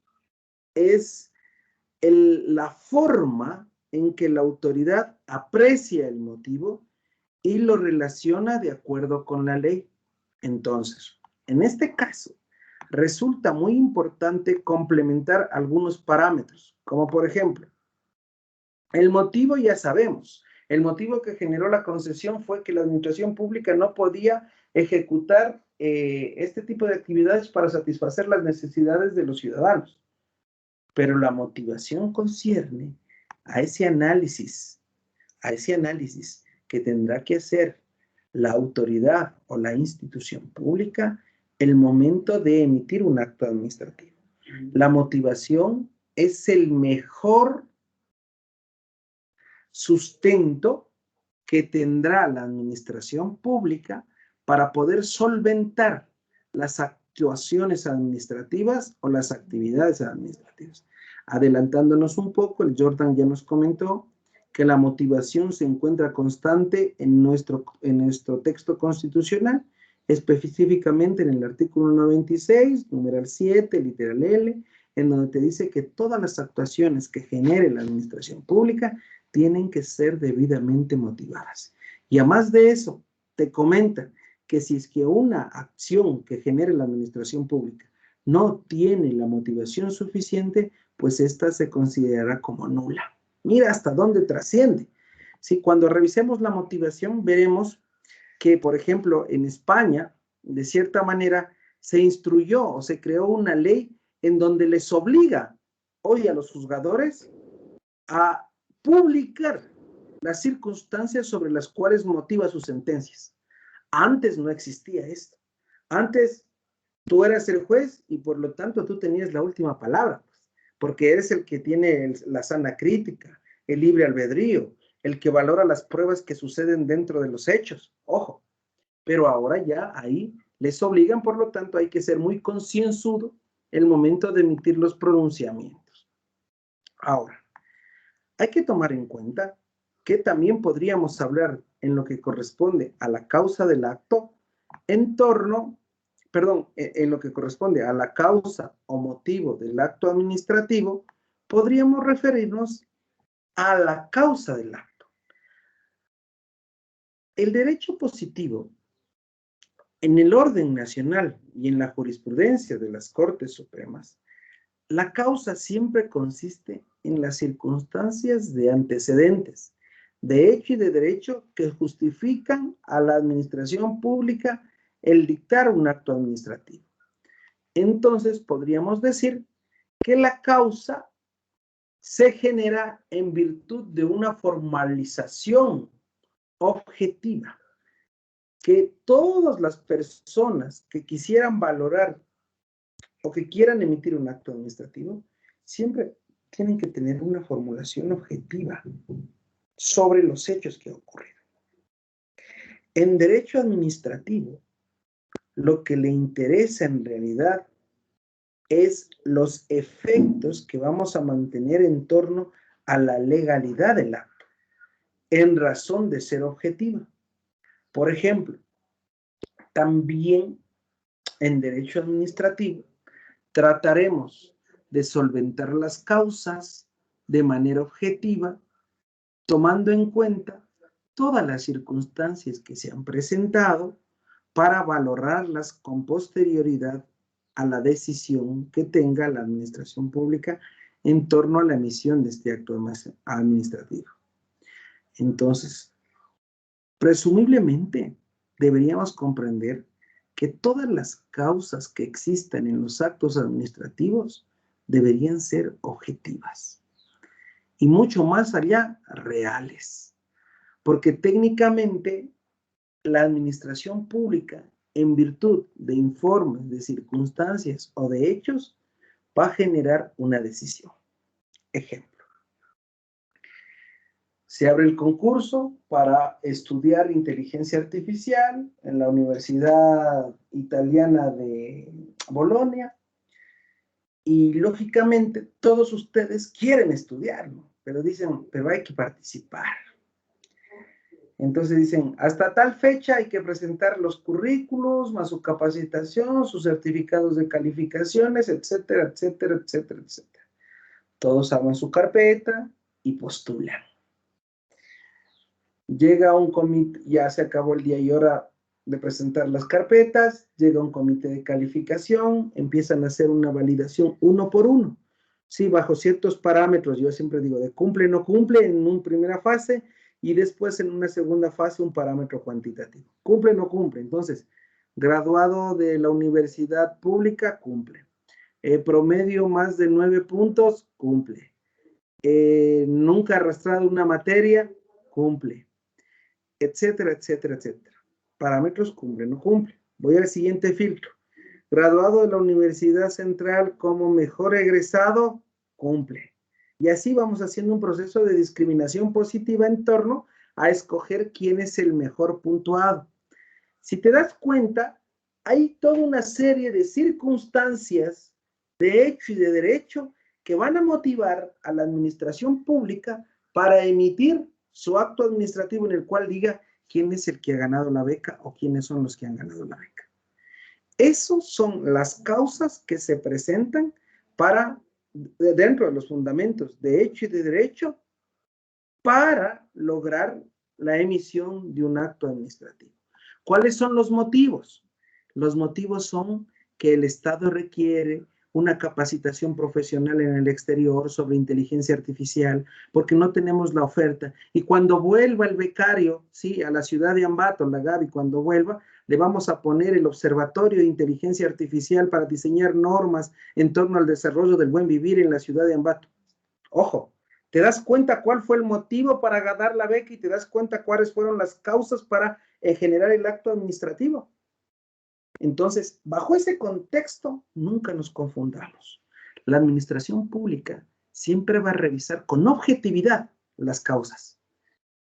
es la forma en que la autoridad aprecia el motivo y lo relaciona de acuerdo con la ley. Entonces, en este caso, resulta muy importante complementar algunos parámetros, como por ejemplo, el motivo ya sabemos. El motivo que generó la concesión fue que la administración pública no podía ejecutar este tipo de actividades para satisfacer las necesidades de los ciudadanos. Pero la motivación concierne a ese análisis que tendrá que hacer la autoridad o la institución pública el momento de emitir un acto administrativo. La motivación es el mejor sustento que tendrá la administración pública para poder solventar las actuaciones administrativas o las actividades administrativas. Adelantándonos un poco, el Jordan ya nos comentó que la motivación se encuentra constante en nuestro texto constitucional, específicamente en el artículo 96, numeral 7, literal L, en donde te dice que todas las actuaciones que genere la administración pública tienen que ser debidamente motivadas. Y además de eso, te comenta que si es que una acción que genere la administración pública no tiene la motivación suficiente, pues esta se considerará como nula. Mira hasta dónde trasciende. Si cuando revisemos la motivación, veremos que, por ejemplo, en España, de cierta manera, se instruyó o se creó una ley en donde les obliga hoy a los juzgadores a publicar las circunstancias sobre las cuales motiva sus sentencias. Antes no existía esto. Antes Tú eras el juez y por lo tanto tú tenías la última palabra, pues, porque eres el que tiene la sana crítica, el libre albedrío, el que valora las pruebas que suceden dentro de los hechos. Ojo, pero ahora ya ahí les obligan, por lo tanto hay que ser muy concienzudo el momento de emitir los pronunciamientos. Ahora, hay que tomar en cuenta que también podríamos hablar en lo que corresponde a la causa del acto en lo que corresponde a la causa o motivo del acto administrativo, podríamos referirnos a la causa del acto. El derecho positivo, en el orden nacional y en la jurisprudencia de las Cortes Supremas, la causa siempre consiste en las circunstancias de antecedentes, de hecho y de derecho que justifican a la administración pública el dictar un acto administrativo. Entonces podríamos decir que la causa se genera en virtud de una formalización objetiva, que todas las personas que quisieran valorar o que quieran emitir un acto administrativo, siempre tienen que tener una formulación objetiva sobre los hechos que ocurren. En derecho administrativo, lo que le interesa en realidad es los efectos que vamos a mantener en torno a la legalidad del acto, en razón de ser objetiva. Por ejemplo, también en derecho administrativo trataremos de solventar las causas de manera objetiva, tomando en cuenta todas las circunstancias que se han presentado para valorarlas con posterioridad a la decisión que tenga la administración pública en torno a la emisión de este acto administrativo. Entonces, presumiblemente, deberíamos comprender que todas las causas que existan en los actos administrativos deberían ser objetivas y mucho más allá, reales, porque técnicamente la administración pública, en virtud de informes, de circunstancias o de hechos, va a generar una decisión. Ejemplo. Se abre el concurso para estudiar inteligencia artificial en la Universidad Italiana de Bolonia y lógicamente todos ustedes quieren estudiarlo, pero dicen, pero hay que participar. Entonces dicen, hasta tal fecha hay que presentar los currículos, más su capacitación, sus certificados de calificaciones, etcétera, etcétera, etcétera, etcétera. Todos abren su carpeta y postulan. Llega un comité, ya se acabó el día y hora de presentar las carpetas, llega un comité de calificación, empiezan a hacer una validación uno por uno. Sí, bajo ciertos parámetros, yo siempre digo de cumple, no cumple en una primera fase, y después en una segunda fase un parámetro cuantitativo. ¿Cumple o no cumple? Entonces, graduado de la universidad pública, cumple. Promedio más de 9 puntos, cumple. Nunca arrastrado una materia, cumple. Etcétera, etcétera, etcétera. Parámetros cumple, no cumple. Voy al siguiente filtro. Graduado de la Universidad Central como mejor egresado, cumple. Y así vamos haciendo un proceso de discriminación positiva en torno a escoger quién es el mejor puntuado. Si te das cuenta, hay toda una serie de circunstancias de hecho y de derecho que van a motivar a la administración pública para emitir su acto administrativo en el cual diga quién es el que ha ganado la beca o quiénes son los que han ganado la beca. Esas son las causas que se presentan para dentro de los fundamentos de hecho y de derecho para lograr la emisión de un acto administrativo. ¿Cuáles son los motivos? Los motivos son que el Estado requiere una capacitación profesional en el exterior sobre inteligencia artificial, porque no tenemos la oferta. Y cuando vuelva el becario, sí, a la ciudad de Ambato, la Gaby, cuando vuelva, le vamos a poner el Observatorio de Inteligencia Artificial para diseñar normas en torno al desarrollo del buen vivir en la ciudad de Ambato. Ojo, ¿te das cuenta cuál fue el motivo para ganar la beca y te das cuenta cuáles fueron las causas para generar el acto administrativo? Entonces, bajo ese contexto, nunca nos confundamos. La administración pública siempre va a revisar con objetividad las causas,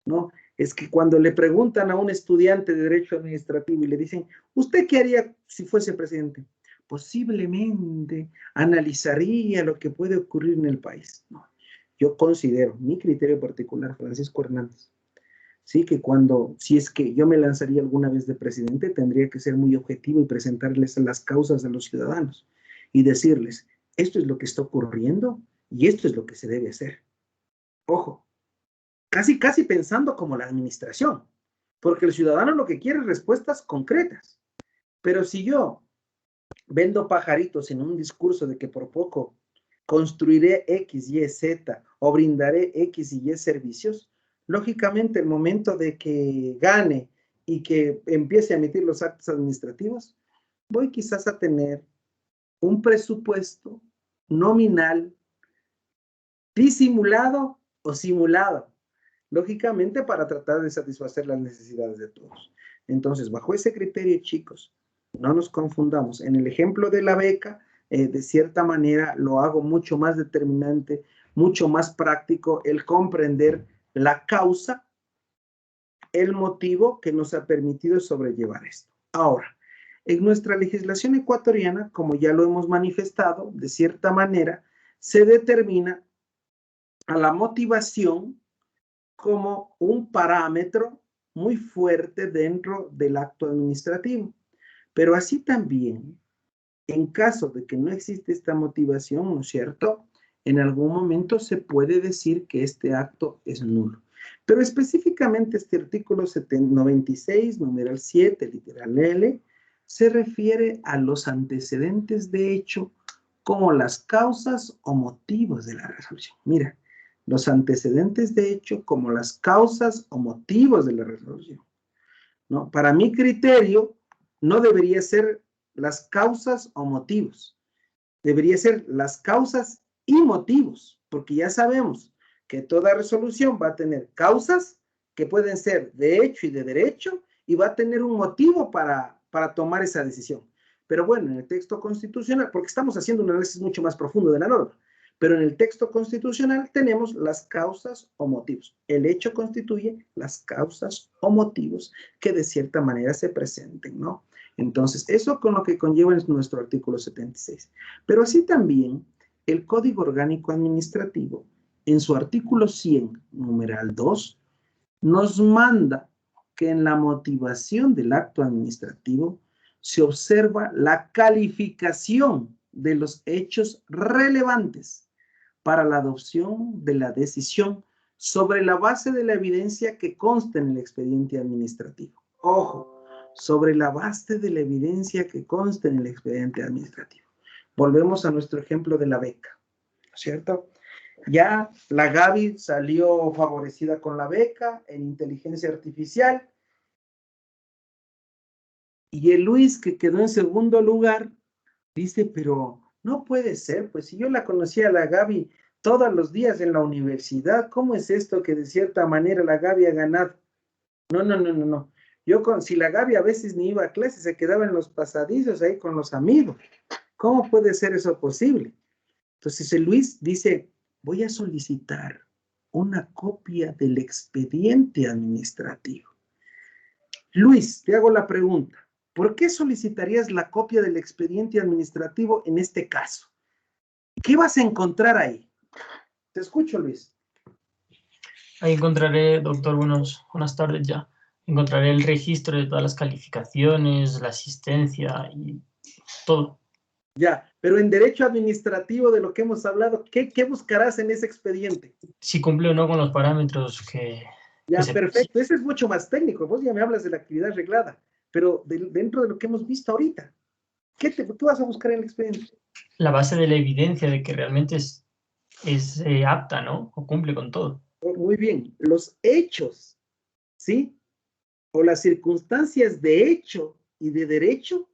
¿no? Es que cuando le preguntan a un estudiante de Derecho Administrativo y le dicen, ¿usted qué haría si fuese presidente? Posiblemente analizaría lo que puede ocurrir en el país. No, yo considero, mi criterio particular, Francisco Hernández, sí, que si es que yo me lanzaría alguna vez de presidente, tendría que ser muy objetivo y presentarles las causas a los ciudadanos y decirles, esto es lo que está ocurriendo y esto es lo que se debe hacer. Ojo, casi pensando como la administración, porque el ciudadano lo que quiere es respuestas concretas. Pero si yo vendo pajaritos en un discurso de que por poco construiré X, Y, Z o brindaré X y Y servicios, lógicamente el momento de que gane y que empiece a emitir los actos administrativos, voy quizás a tener un presupuesto nominal disimulado o simulado, lógicamente para tratar de satisfacer las necesidades de todos. Entonces, bajo ese criterio, chicos, no nos confundamos. En el ejemplo de la beca, de cierta manera lo hago mucho más determinante, mucho más práctico el comprender la causa, el motivo que nos ha permitido sobrellevar esto. Ahora, en nuestra legislación ecuatoriana, como ya lo hemos manifestado, de cierta manera, se determina a la motivación como un parámetro muy fuerte dentro del acto administrativo. Pero así también, en caso de que no existe esta motivación, ¿no es cierto?, en algún momento se puede decir que este acto es nulo. Pero específicamente este artículo 96, numeral 7, literal L, se refiere a los antecedentes de hecho como las causas o motivos de la resolución. Mira, los antecedentes de hecho como las causas o motivos de la resolución, ¿no? Para mi criterio, no debería ser las causas o motivos, debería ser las causas y motivos, porque ya sabemos que toda resolución va a tener causas que pueden ser de hecho y de derecho y va a tener un motivo para tomar esa decisión. Pero bueno, en el texto constitucional, porque estamos haciendo un análisis mucho más profundo de la norma, pero en el texto constitucional tenemos las causas o motivos. El hecho constituye las causas o motivos que de cierta manera se presenten, ¿no? Entonces, eso con lo que conlleva en nuestro artículo 76. Pero así también, el Código Orgánico Administrativo, en su artículo 100, numeral 2, nos manda que en la motivación del acto administrativo se observa la calificación de los hechos relevantes para la adopción de la decisión sobre la base de la evidencia que consta en el expediente administrativo. Ojo, sobre la base de la evidencia que consta en el expediente administrativo. Volvemos a nuestro ejemplo de la beca, ¿cierto? Ya la Gaby salió favorecida con la beca en inteligencia artificial y el Luis, que quedó en segundo lugar, dice, pero no puede ser, pues si yo la conocía a la Gaby todos los días en la universidad, ¿cómo es esto que de cierta manera la Gaby ha ganado? No. Si la Gaby a veces ni iba a clase, se quedaba en los pasadizos ahí con los amigos. ¿Cómo puede ser eso posible? Entonces el Luis dice, voy a solicitar una copia del expediente administrativo. Luis, te hago la pregunta. ¿Por qué solicitarías la copia del expediente administrativo en este caso? ¿Qué vas a encontrar ahí? Te escucho, Luis. Ahí encontraré, doctor, buenas tardes ya. Encontraré el registro de todas las calificaciones, la asistencia y todo. Ya, pero en derecho administrativo de lo que hemos hablado, ¿qué buscarás en ese expediente? Si cumple o no con los parámetros que... Ya, perfecto. Ese es mucho más técnico. Vos ya me hablas de la actividad reglada, pero dentro de lo que hemos visto ahorita, ¿qué vas a buscar en el expediente? La base de la evidencia de que realmente es apta, ¿no? O cumple con todo. Muy bien. Los hechos, ¿sí? O las circunstancias de hecho y de derecho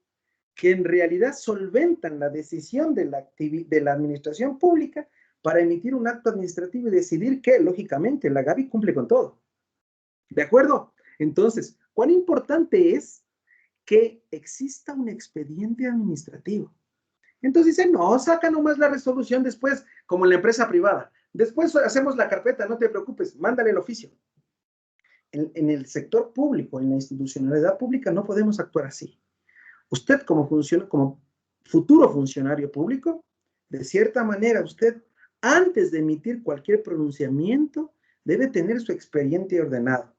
que en realidad solventan la decisión de la administración pública para emitir un acto administrativo y decidir que, lógicamente, la Gaby cumple con todo. ¿De acuerdo? Entonces, ¿cuán importante es que exista un expediente administrativo. Entonces dicen, no, saca nomás la resolución después, como en la empresa privada. Después hacemos la carpeta, no te preocupes, mándale el oficio. En el sector público, en la institucionalidad pública, no podemos actuar así. Usted como futuro funcionario público, de cierta manera, usted, antes de emitir cualquier pronunciamiento, debe tener su expediente ordenado,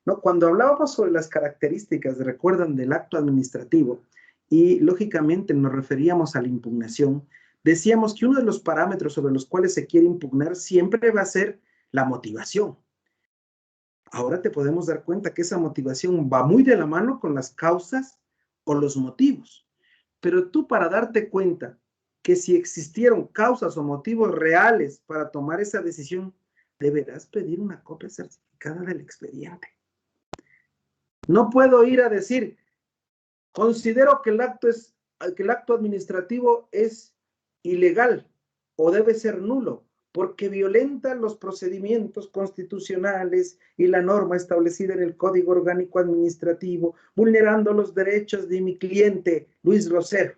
¿no? Cuando hablábamos sobre las características, recuerdan, del acto administrativo, y lógicamente nos referíamos a la impugnación, decíamos que uno de los parámetros sobre los cuales se quiere impugnar siempre va a ser la motivación. Ahora te podemos dar cuenta que esa motivación va muy de la mano con las causas o los motivos. Pero tú, para darte cuenta que si existieron causas o motivos reales para tomar esa decisión, deberás pedir una copia certificada del expediente. No puedo ir a decir, considero que el acto administrativo es ilegal o debe ser nulo, porque violenta los procedimientos constitucionales y la norma establecida en el Código Orgánico Administrativo, vulnerando los derechos de mi cliente, Luis Rosero.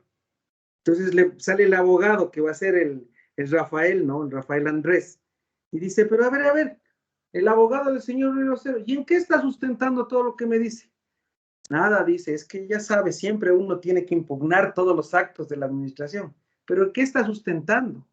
Entonces le sale el abogado, que va a ser el Rafael, ¿no? El Rafael Andrés. Y dice, pero a ver, el abogado del señor Luis Rosero, ¿y en qué está sustentando todo lo que me dice? Nada, dice, es que ya sabe, siempre uno tiene que impugnar todos los actos de la administración. ¿Pero qué está sustentando?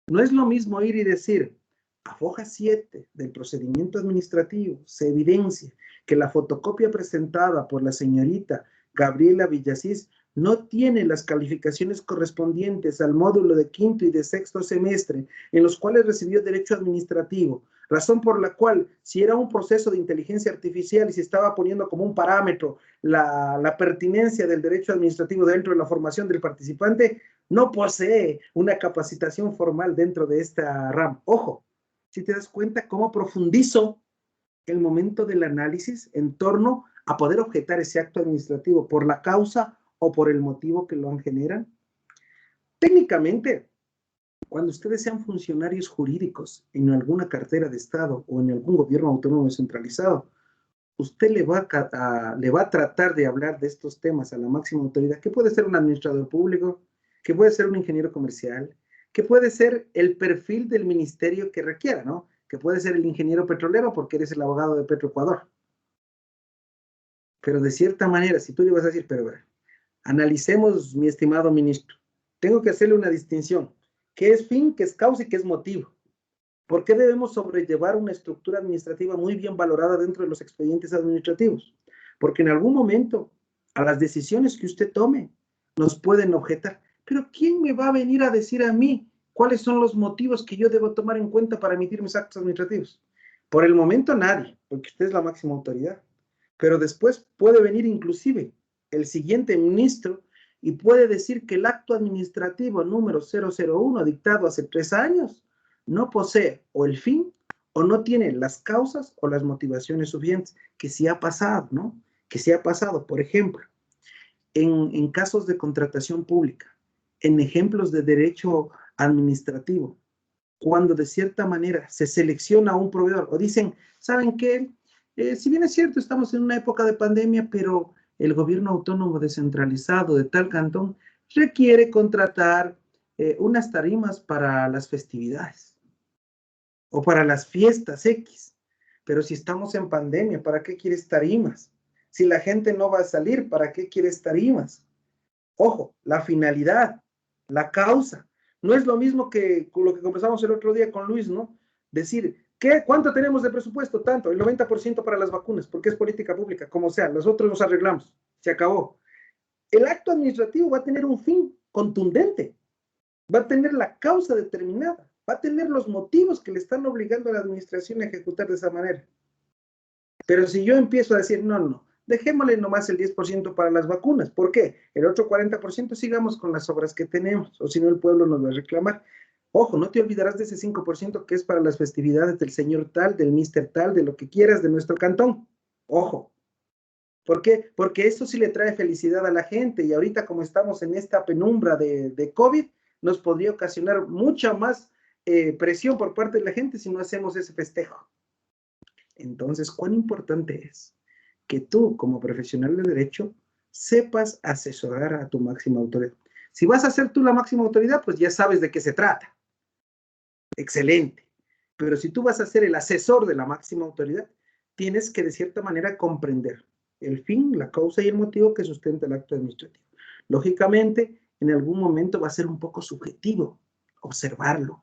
No es lo mismo ir y decir, a foja 7 del procedimiento administrativo se evidencia que la fotocopia presentada por la señorita Gabriela Villasís no tiene las calificaciones correspondientes al módulo de quinto y de sexto semestre en los cuales recibió derecho administrativo, razón por la cual, si era un proceso de inteligencia artificial y se estaba poniendo como un parámetro la pertinencia del derecho administrativo dentro de la formación del participante, no posee una capacitación formal dentro de esta rama. Ojo, si te das cuenta cómo profundizo el momento del análisis en torno a poder objetar ese acto administrativo por la causa o por el motivo que lo generan. Técnicamente, cuando ustedes sean funcionarios jurídicos en alguna cartera de Estado o en algún gobierno autónomo descentralizado, usted le va a tratar de hablar de estos temas a la máxima autoridad, que puede ser un administrador público, que puede ser un ingeniero comercial, que puede ser el perfil del ministerio que requiera, ¿no? Que puede ser el ingeniero petrolero porque eres el abogado de Petroecuador. Pero de cierta manera, si tú le vas a decir, pero analicemos, mi estimado ministro, tengo que hacerle una distinción. ¿Qué es fin, qué es causa y qué es motivo? ¿Por qué debemos sobrellevar una estructura administrativa muy bien valorada dentro de los expedientes administrativos? Porque en algún momento, a las decisiones que usted tome, nos pueden objetar. Pero ¿quién me va a venir a decir a mí cuáles son los motivos que yo debo tomar en cuenta para emitir mis actos administrativos? Por el momento nadie, porque usted es la máxima autoridad. Pero después puede venir inclusive el siguiente ministro y puede decir que el acto administrativo número 001 dictado hace 3 años no posee o el fin o no tiene las causas o las motivaciones suficientes, que sí ha pasado, ¿no? Que sí ha pasado, por ejemplo, en casos de contratación pública, en ejemplos de derecho administrativo, cuando de cierta manera se selecciona a un proveedor o dicen, ¿saben qué? Si bien es cierto, estamos en una época de pandemia, pero el gobierno autónomo descentralizado de tal cantón requiere contratar unas tarimas para las festividades o para las fiestas X. Pero si estamos en pandemia, ¿para qué quieres tarimas? Si la gente no va a salir, ¿para qué quieres tarimas? Ojo, la finalidad, la causa. No es lo mismo que lo que conversamos el otro día con Luis, ¿no? Decir, ¿cuánto tenemos de presupuesto? Tanto, el 90% para las vacunas, porque es política pública, como sea, nosotros nos arreglamos, se acabó. El acto administrativo va a tener un fin contundente, va a tener la causa determinada, va a tener los motivos que le están obligando a la administración a ejecutar de esa manera. Pero si yo empiezo a decir, no, dejémosle nomás el 10% para las vacunas, ¿por qué? El otro 40% sigamos con las obras que tenemos, o si no el pueblo nos va a reclamar. Ojo, no te olvidarás de ese 5% que es para las festividades del señor tal, del mister tal, de lo que quieras de nuestro cantón. Ojo. ¿Por qué? Porque esto sí le trae felicidad a la gente y ahorita como estamos en esta penumbra de COVID, nos podría ocasionar mucha más presión por parte de la gente si no hacemos ese festejo. Entonces, ¿cuán importante es que tú como profesional de derecho sepas asesorar a tu máxima autoridad. Si vas a ser tú la máxima autoridad, pues ya sabes de qué se trata. Excelente. Pero si tú vas a ser el asesor de la máxima autoridad, tienes que de cierta manera comprender el fin, la causa y el motivo que sustenta el acto administrativo. Lógicamente, en algún momento va a ser un poco subjetivo observarlo,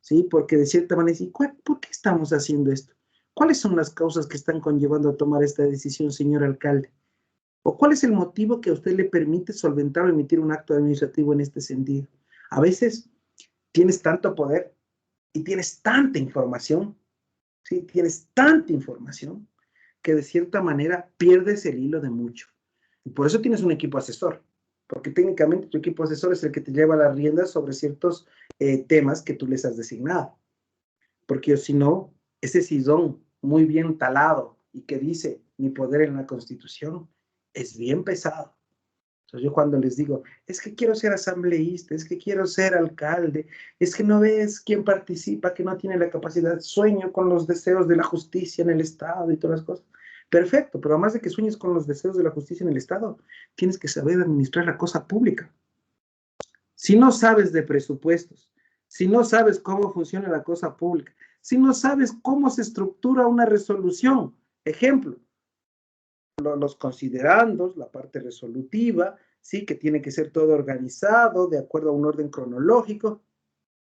¿sí? Porque de cierta manera, ¿por qué estamos haciendo esto? ¿Cuáles son las causas que están conllevando a tomar esta decisión, señor alcalde? ¿O cuál es el motivo que a usted le permite solventar o emitir un acto administrativo en este sentido? A veces tienes tanto poder y tienes tanta información, ¿sí? Tienes tanta información que de cierta manera pierdes el hilo de mucho. Y por eso tienes un equipo asesor, porque técnicamente tu equipo asesor es el que te lleva las riendas sobre ciertos temas que tú les has designado. Porque si no, ese sillón muy bien talado y que dice mi poder en la Constitución es bien pesado. Entonces yo cuando les digo, es que quiero ser asambleísta, es que quiero ser alcalde, es que no ves quién participa, que no tiene la capacidad, sueño con los deseos de la justicia en el Estado y todas las cosas. Perfecto, pero además de que sueñes con los deseos de la justicia en el Estado, tienes que saber administrar la cosa pública. Si no sabes de presupuestos, si no sabes cómo funciona la cosa pública, si no sabes cómo se estructura una resolución, ejemplo, los considerandos, la parte resolutiva, sí, que tiene que ser todo organizado de acuerdo a un orden cronológico,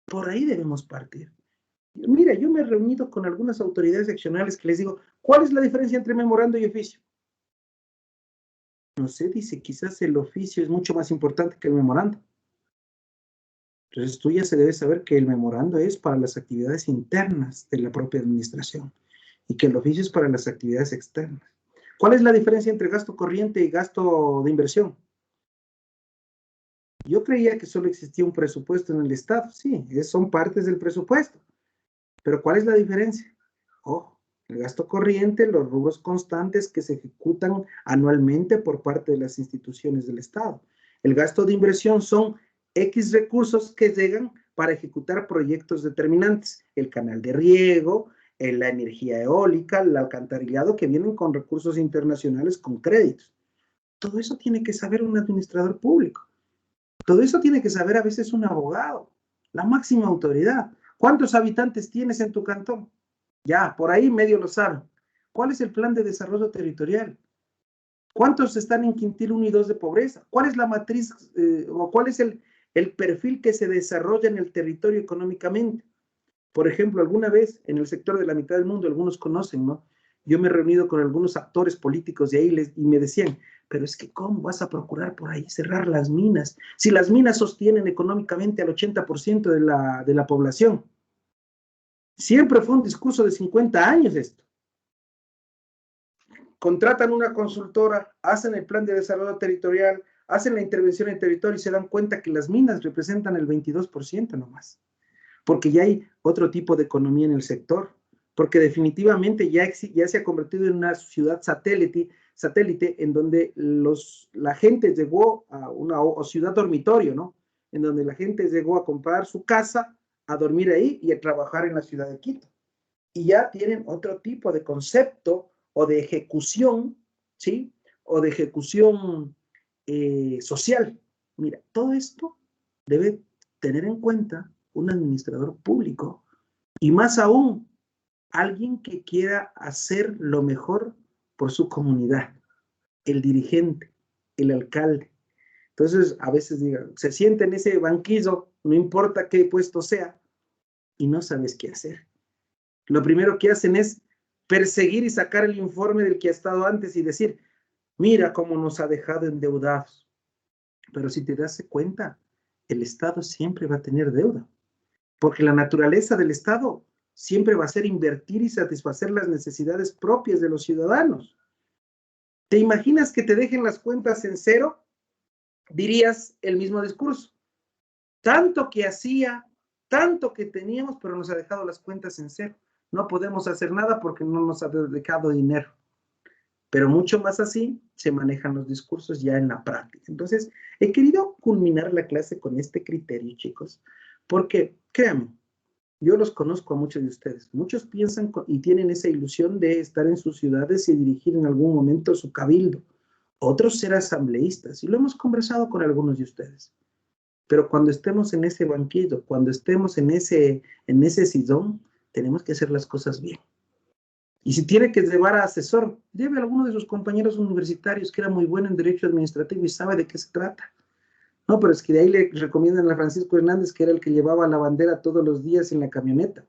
por ahí debemos partir. Mira, yo me he reunido con algunas autoridades seccionales que les digo, ¿cuál es la diferencia entre memorando y oficio? No sé, dice, quizás el oficio es mucho más importante que el memorando. Entonces tú ya se debe saber que el memorando es para las actividades internas de la propia administración y que el oficio es para las actividades externas. ¿Cuál es la diferencia entre gasto corriente y gasto de inversión? Yo creía que solo existía un presupuesto en el Estado. Sí, son partes del presupuesto. Pero ¿cuál es la diferencia? Ojo, el gasto corriente, los rubros constantes que se ejecutan anualmente por parte de las instituciones del Estado. El gasto de inversión son X recursos que llegan para ejecutar proyectos determinantes. El canal de riego, la energía eólica, el alcantarillado, que vienen con recursos internacionales, con créditos. Todo eso tiene que saber un administrador público. Todo eso tiene que saber a veces un abogado, la máxima autoridad. ¿Cuántos habitantes tienes en tu cantón? Ya, por ahí medio lo saben. ¿Cuál es el plan de desarrollo territorial? ¿Cuántos están en quintil 1 y 2 de pobreza? ¿Cuál es la matriz o cuál es el perfil que se desarrolla en el territorio económicamente? Por ejemplo, alguna vez en el sector de la mitad del mundo, algunos conocen, ¿no? Yo me he reunido con algunos actores políticos de ahí y me decían, pero es que ¿cómo vas a procurar por ahí cerrar las minas? Si las minas sostienen económicamente al 80% de la población. Siempre fue un discurso de 50 años esto. Contratan una consultora, hacen el plan de desarrollo territorial, hacen la intervención en territorio y se dan cuenta que las minas representan el 22% nomás. Porque ya hay otro tipo de economía en el sector, porque definitivamente ya se ha convertido en una ciudad satélite en donde la gente llegó a una ciudad dormitorio, ¿no? En donde la gente llegó a comprar su casa, a dormir ahí y a trabajar en la ciudad de Quito. Y ya tienen otro tipo de concepto o de ejecución, ¿sí? O de ejecución social. Mira, todo esto debe tener en cuenta un administrador público y más aún alguien que quiera hacer lo mejor por su comunidad, el dirigente, el alcalde. Entonces, a veces se siente en ese banquillo, no importa qué puesto sea, y no sabes qué hacer. Lo primero que hacen es perseguir y sacar el informe del que ha estado antes y decir, mira cómo nos ha dejado endeudados. Pero si te das cuenta, el Estado siempre va a tener deuda, porque la naturaleza del Estado siempre va a ser invertir y satisfacer las necesidades propias de los ciudadanos. ¿Te imaginas que te dejen las cuentas en cero? Dirías el mismo discurso. Tanto que hacía, tanto que teníamos, pero nos ha dejado las cuentas en cero. No podemos hacer nada porque no nos ha dejado dinero. Pero mucho más así se manejan los discursos ya en la práctica. Entonces, he querido culminar la clase con este criterio, chicos, porque, créanme, yo los conozco a muchos de ustedes. Muchos piensan y tienen esa ilusión de estar en sus ciudades y dirigir en algún momento su cabildo otros ser asambleístas, y lo hemos conversado con algunos de ustedes. Pero cuando estemos en ese banquillo, cuando estemos en ese sillón, tenemos que hacer las cosas bien. Y si tiene que llevar a asesor, lleve a alguno de sus compañeros universitarios que era muy bueno en derecho administrativo y sabe de qué se trata. No, pero es que de ahí le recomiendan a Francisco Hernández, que era el que llevaba la bandera todos los días en la camioneta.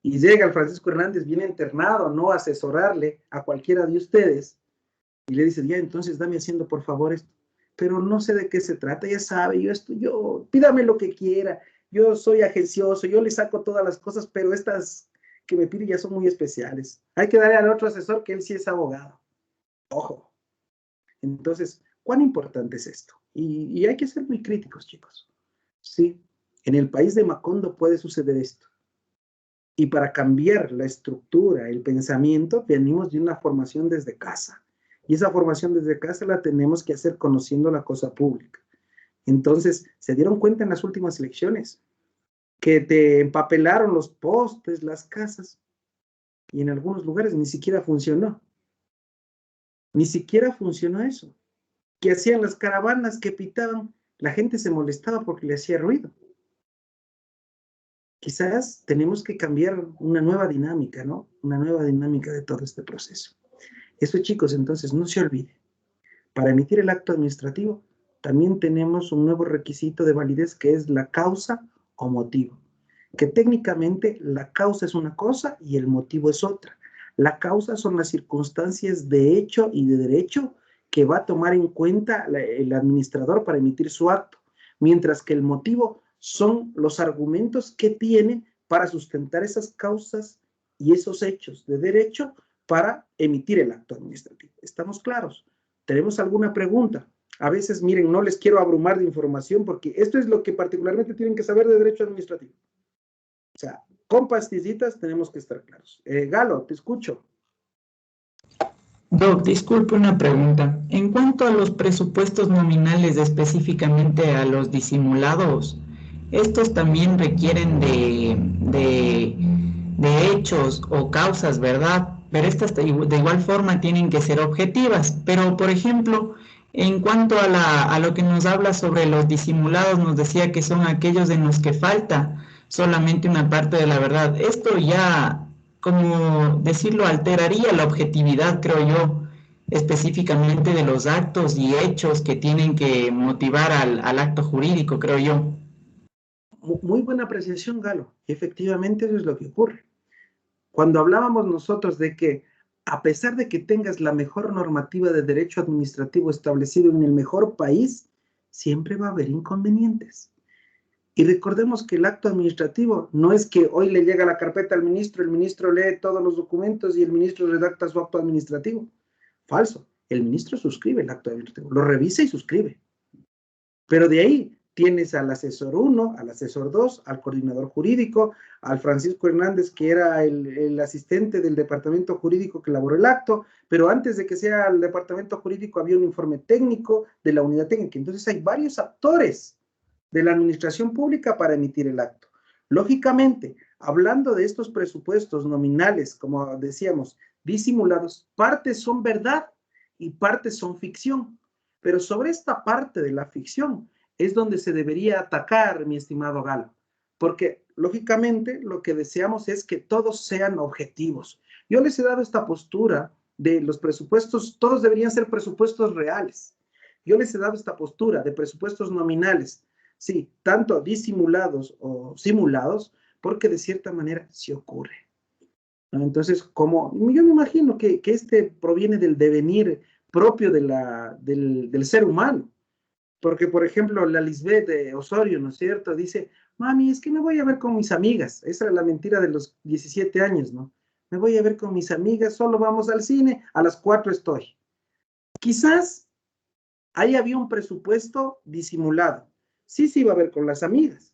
Y llega el Francisco Hernández bien internado, no a asesorarle a cualquiera de ustedes, y le dice, ya, entonces dame haciendo por favor esto. Pero no sé de qué se trata, ya sabe, pídame lo que quiera, yo soy agencioso, yo le saco todas las cosas, pero estas que me pide ya son muy especiales. Hay que darle al otro asesor que él sí es abogado. Ojo. Entonces, ¿cuán importante es esto? Y hay que ser muy críticos, chicos. Sí, en el país de Macondo puede suceder esto. Y para cambiar la estructura, el pensamiento, venimos de una formación desde casa. Y esa formación desde casa la tenemos que hacer conociendo la cosa pública. Entonces, se dieron cuenta en las últimas elecciones que te empapelaron los postes, las casas, y en algunos lugares ni siquiera funcionó. Ni siquiera funcionó eso. Que hacían las caravanas, que pitaban, la gente se molestaba porque le hacía ruido. Quizás tenemos que cambiar una nueva dinámica, ¿no? Una nueva dinámica de todo este proceso. Eso, chicos, entonces no se olvide. Para emitir el acto administrativo, también tenemos un nuevo requisito de validez que es la causa o motivo. Que técnicamente la causa es una cosa y el motivo es otra. La causa son las circunstancias de hecho y de derecho que va a tomar en cuenta el administrador para emitir su acto, mientras que el motivo son los argumentos que tiene para sustentar esas causas y esos hechos de derecho para emitir el acto administrativo. ¿Estamos claros? ¿Tenemos alguna pregunta? A veces, miren, no les quiero abrumar de información porque esto es lo que particularmente tienen que saber de derecho administrativo. O sea, con pastillitas tenemos que estar claros. Galo, te escucho. Doc, disculpe una pregunta. En cuanto a los presupuestos nominales, específicamente a los disimulados, estos también requieren de hechos o causas, ¿verdad? Pero estas de igual forma tienen que ser objetivas. Pero, por ejemplo, en cuanto a lo que nos habla sobre los disimulados, nos decía que son aquellos en los que falta solamente una parte de la verdad. Esto ya, como decirlo, alteraría la objetividad, creo yo, específicamente de los actos y hechos que tienen que motivar al acto jurídico, creo yo. Muy buena apreciación, Galo. Efectivamente, eso es lo que ocurre. Cuando hablábamos nosotros de que a pesar de que tengas la mejor normativa de derecho administrativo establecido en el mejor país, siempre va a haber inconvenientes. Y recordemos que el acto administrativo no es que hoy le llega la carpeta al ministro, el ministro lee todos los documentos y el ministro redacta su acto administrativo. Falso. El ministro suscribe el acto administrativo, lo revisa y suscribe. Pero de ahí tienes al asesor 1, al asesor 2, al coordinador jurídico, al Francisco Hernández, que era el asistente del departamento jurídico que elaboró el acto, pero antes de que sea el departamento jurídico había un informe técnico de la unidad técnica. Entonces hay varios actores de la administración pública para emitir el acto. Lógicamente, hablando de estos presupuestos nominales, como decíamos, disimulados, partes son verdad y partes son ficción. Pero sobre esta parte de la ficción es donde se debería atacar, mi estimado Galo, porque lógicamente lo que deseamos es que todos sean objetivos. Yo les he dado esta postura de los presupuestos, todos deberían ser presupuestos reales. Yo les he dado esta postura de presupuestos nominales, sí, tanto disimulados o simulados, porque de cierta manera sí ocurre. Entonces, como yo me imagino que este proviene del devenir propio del ser humano. Porque, por ejemplo, la Lisbeth de Osorio, ¿no es cierto? Dice, mami, es que me voy a ver con mis amigas. Esa era la mentira de los 17 años, ¿no? Me voy a ver con mis amigas, solo vamos al cine, a las 4 estoy. Quizás ahí había un presupuesto disimulado. Sí se iba a ver con las amigas,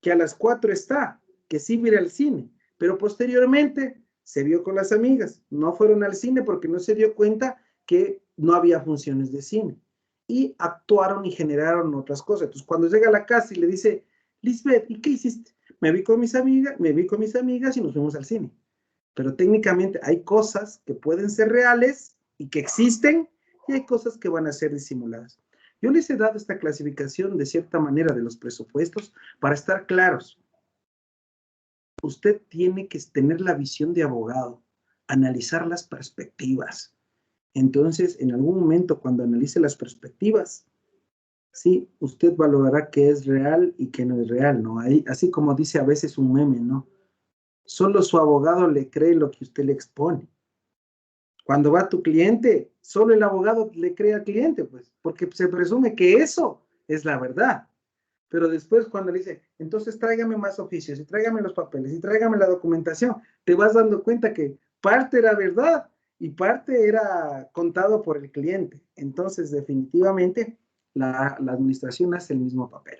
que a las 4 está, que sí va a ir al cine, pero posteriormente se vio con las amigas. No fueron al cine porque no se dio cuenta que no había funciones de cine. Y actuaron y generaron otras cosas. Entonces, cuando llega a la casa y le dice, Lisbeth, ¿y qué hiciste? Me vi con mis amigas y nos fuimos al cine. Pero técnicamente hay cosas que pueden ser reales y que existen y hay cosas que van a ser disimuladas. Yo les he dado esta clasificación de cierta manera de los presupuestos para estar claros. Usted tiene que tener la visión de abogado, analizar las perspectivas. Entonces, en algún momento, cuando analice las perspectivas, sí, usted valorará qué es real y qué no es real, ¿no? Ahí, así como dice a veces un meme, ¿no? Solo su abogado le cree lo que usted le expone. Cuando va tu cliente, solo el abogado le cree al cliente, pues, porque se presume que eso es la verdad. Pero después cuando le dice, entonces tráigame más oficios, y tráigame los papeles, y tráigame la documentación, te vas dando cuenta que parte era verdad y parte era contado por el cliente. Entonces, definitivamente, la administración hace el mismo papel.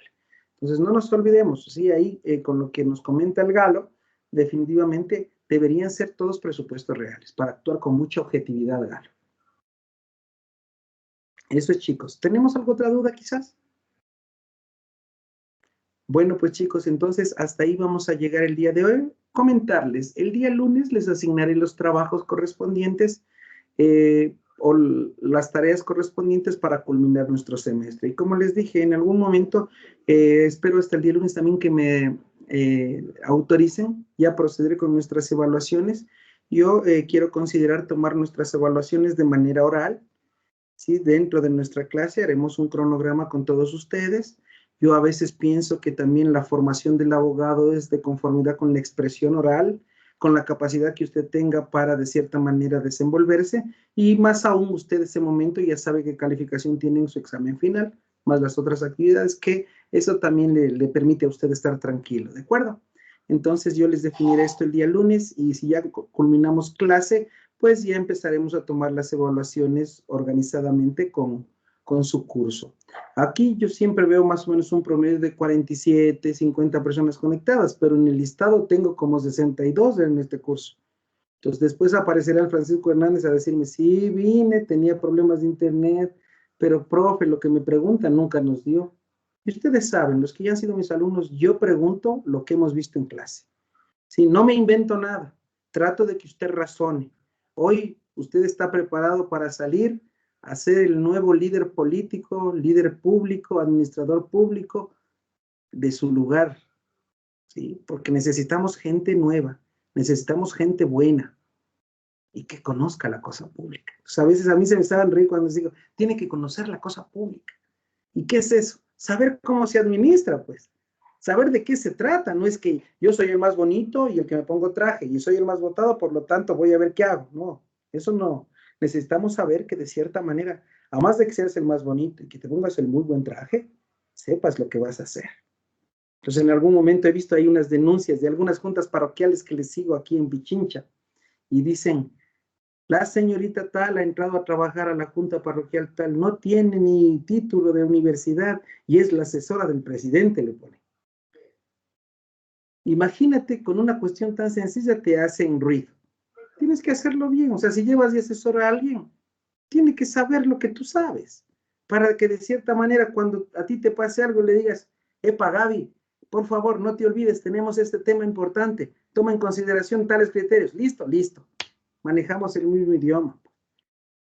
Entonces, no nos olvidemos, ¿sí? Ahí, con lo que nos comenta el Galo, definitivamente deberían ser todos presupuestos reales para actuar con mucha objetividad, Galo. Eso es, chicos. ¿Tenemos alguna otra duda, quizás? Bueno, pues chicos, entonces hasta ahí vamos a llegar el día de hoy. Comentarles, el día lunes les asignaré los trabajos correspondientes o las tareas correspondientes para culminar nuestro semestre. Y como les dije, en algún momento, espero hasta el día lunes también que me autoricen ya proceder con nuestras evaluaciones. Yo quiero considerar tomar nuestras evaluaciones de manera oral, ¿sí? Dentro de nuestra clase haremos un cronograma con todos ustedes. Yo a veces pienso que también la formación del abogado es de conformidad con la expresión oral, con la capacidad que usted tenga para de cierta manera desenvolverse, y más aún usted en ese momento ya sabe qué calificación tiene en su examen final, más las otras actividades, que eso también le permite a usted estar tranquilo, ¿de acuerdo? Entonces yo les definiré esto el día lunes, y si ya culminamos clase, pues ya empezaremos a tomar las evaluaciones organizadamente con su curso. Aquí yo siempre veo más o menos un promedio de 47, 50 personas conectadas, pero en el listado tengo como 62 en este curso. Entonces después aparecerá el Francisco Hernández a decirme, sí, vine, tenía problemas de internet, pero profe, lo que me preguntan nunca nos dio. Y ustedes saben, los que ya han sido mis alumnos, yo pregunto lo que hemos visto en clase. Sí, no me invento nada, trato de que usted razone. Hoy usted está preparado para salir a ser el nuevo líder político, líder público, administrador público de su lugar, ¿sí? Porque necesitamos gente nueva, necesitamos gente buena y que conozca la cosa pública. Pues a veces a mí se me estaban riendo cuando les digo, tiene que conocer la cosa pública. ¿Y qué es eso? Saber cómo se administra, pues. Saber de qué se trata. No es que yo soy el más bonito y el que me pongo traje y soy el más votado, por lo tanto voy a ver qué hago. No, eso no. Necesitamos saber que de cierta manera, además de que seas el más bonito y que te pongas el muy buen traje, sepas lo que vas a hacer. Entonces, en algún momento he visto ahí unas denuncias de algunas juntas parroquiales que les sigo aquí en Pichincha y dicen, la señorita tal ha entrado a trabajar a la junta parroquial tal, no tiene ni título de universidad y es la asesora del presidente, le pone. Imagínate, con una cuestión tan sencilla te hacen ruido. Tienes que hacerlo bien, o sea, si llevas de asesor a alguien, tiene que saber lo que tú sabes, para que de cierta manera cuando a ti te pase algo le digas, epa Gaby, por favor, no te olvides, tenemos este tema importante, toma en consideración tales criterios. Listo, listo, manejamos el mismo idioma.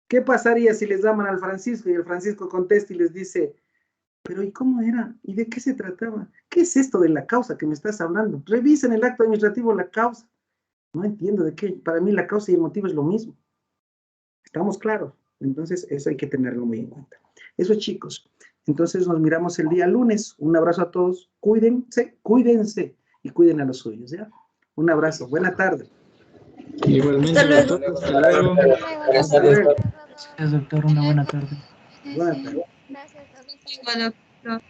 ¿Qué pasaría si les llaman al Francisco y el Francisco contesta y les dice, pero ¿y cómo era? ¿Y de qué se trataba? ¿Qué es esto de la causa que me estás hablando? Revisen el acto administrativo la causa. No entiendo de qué. Para mí la causa y el motivo es lo mismo. ¿Estamos claros? Entonces, eso hay que tenerlo muy en cuenta. Eso, chicos. Entonces, nos miramos el día lunes. Un abrazo a todos. Cuídense, cuídense y cuiden a los suyos, ¿ya? Un abrazo. Buena tarde. Igualmente, Hasta doctor. Hasta luego. Buenas tardes. Gracias, doctor. Una buena tarde. Buena tarde. Gracias, doctor.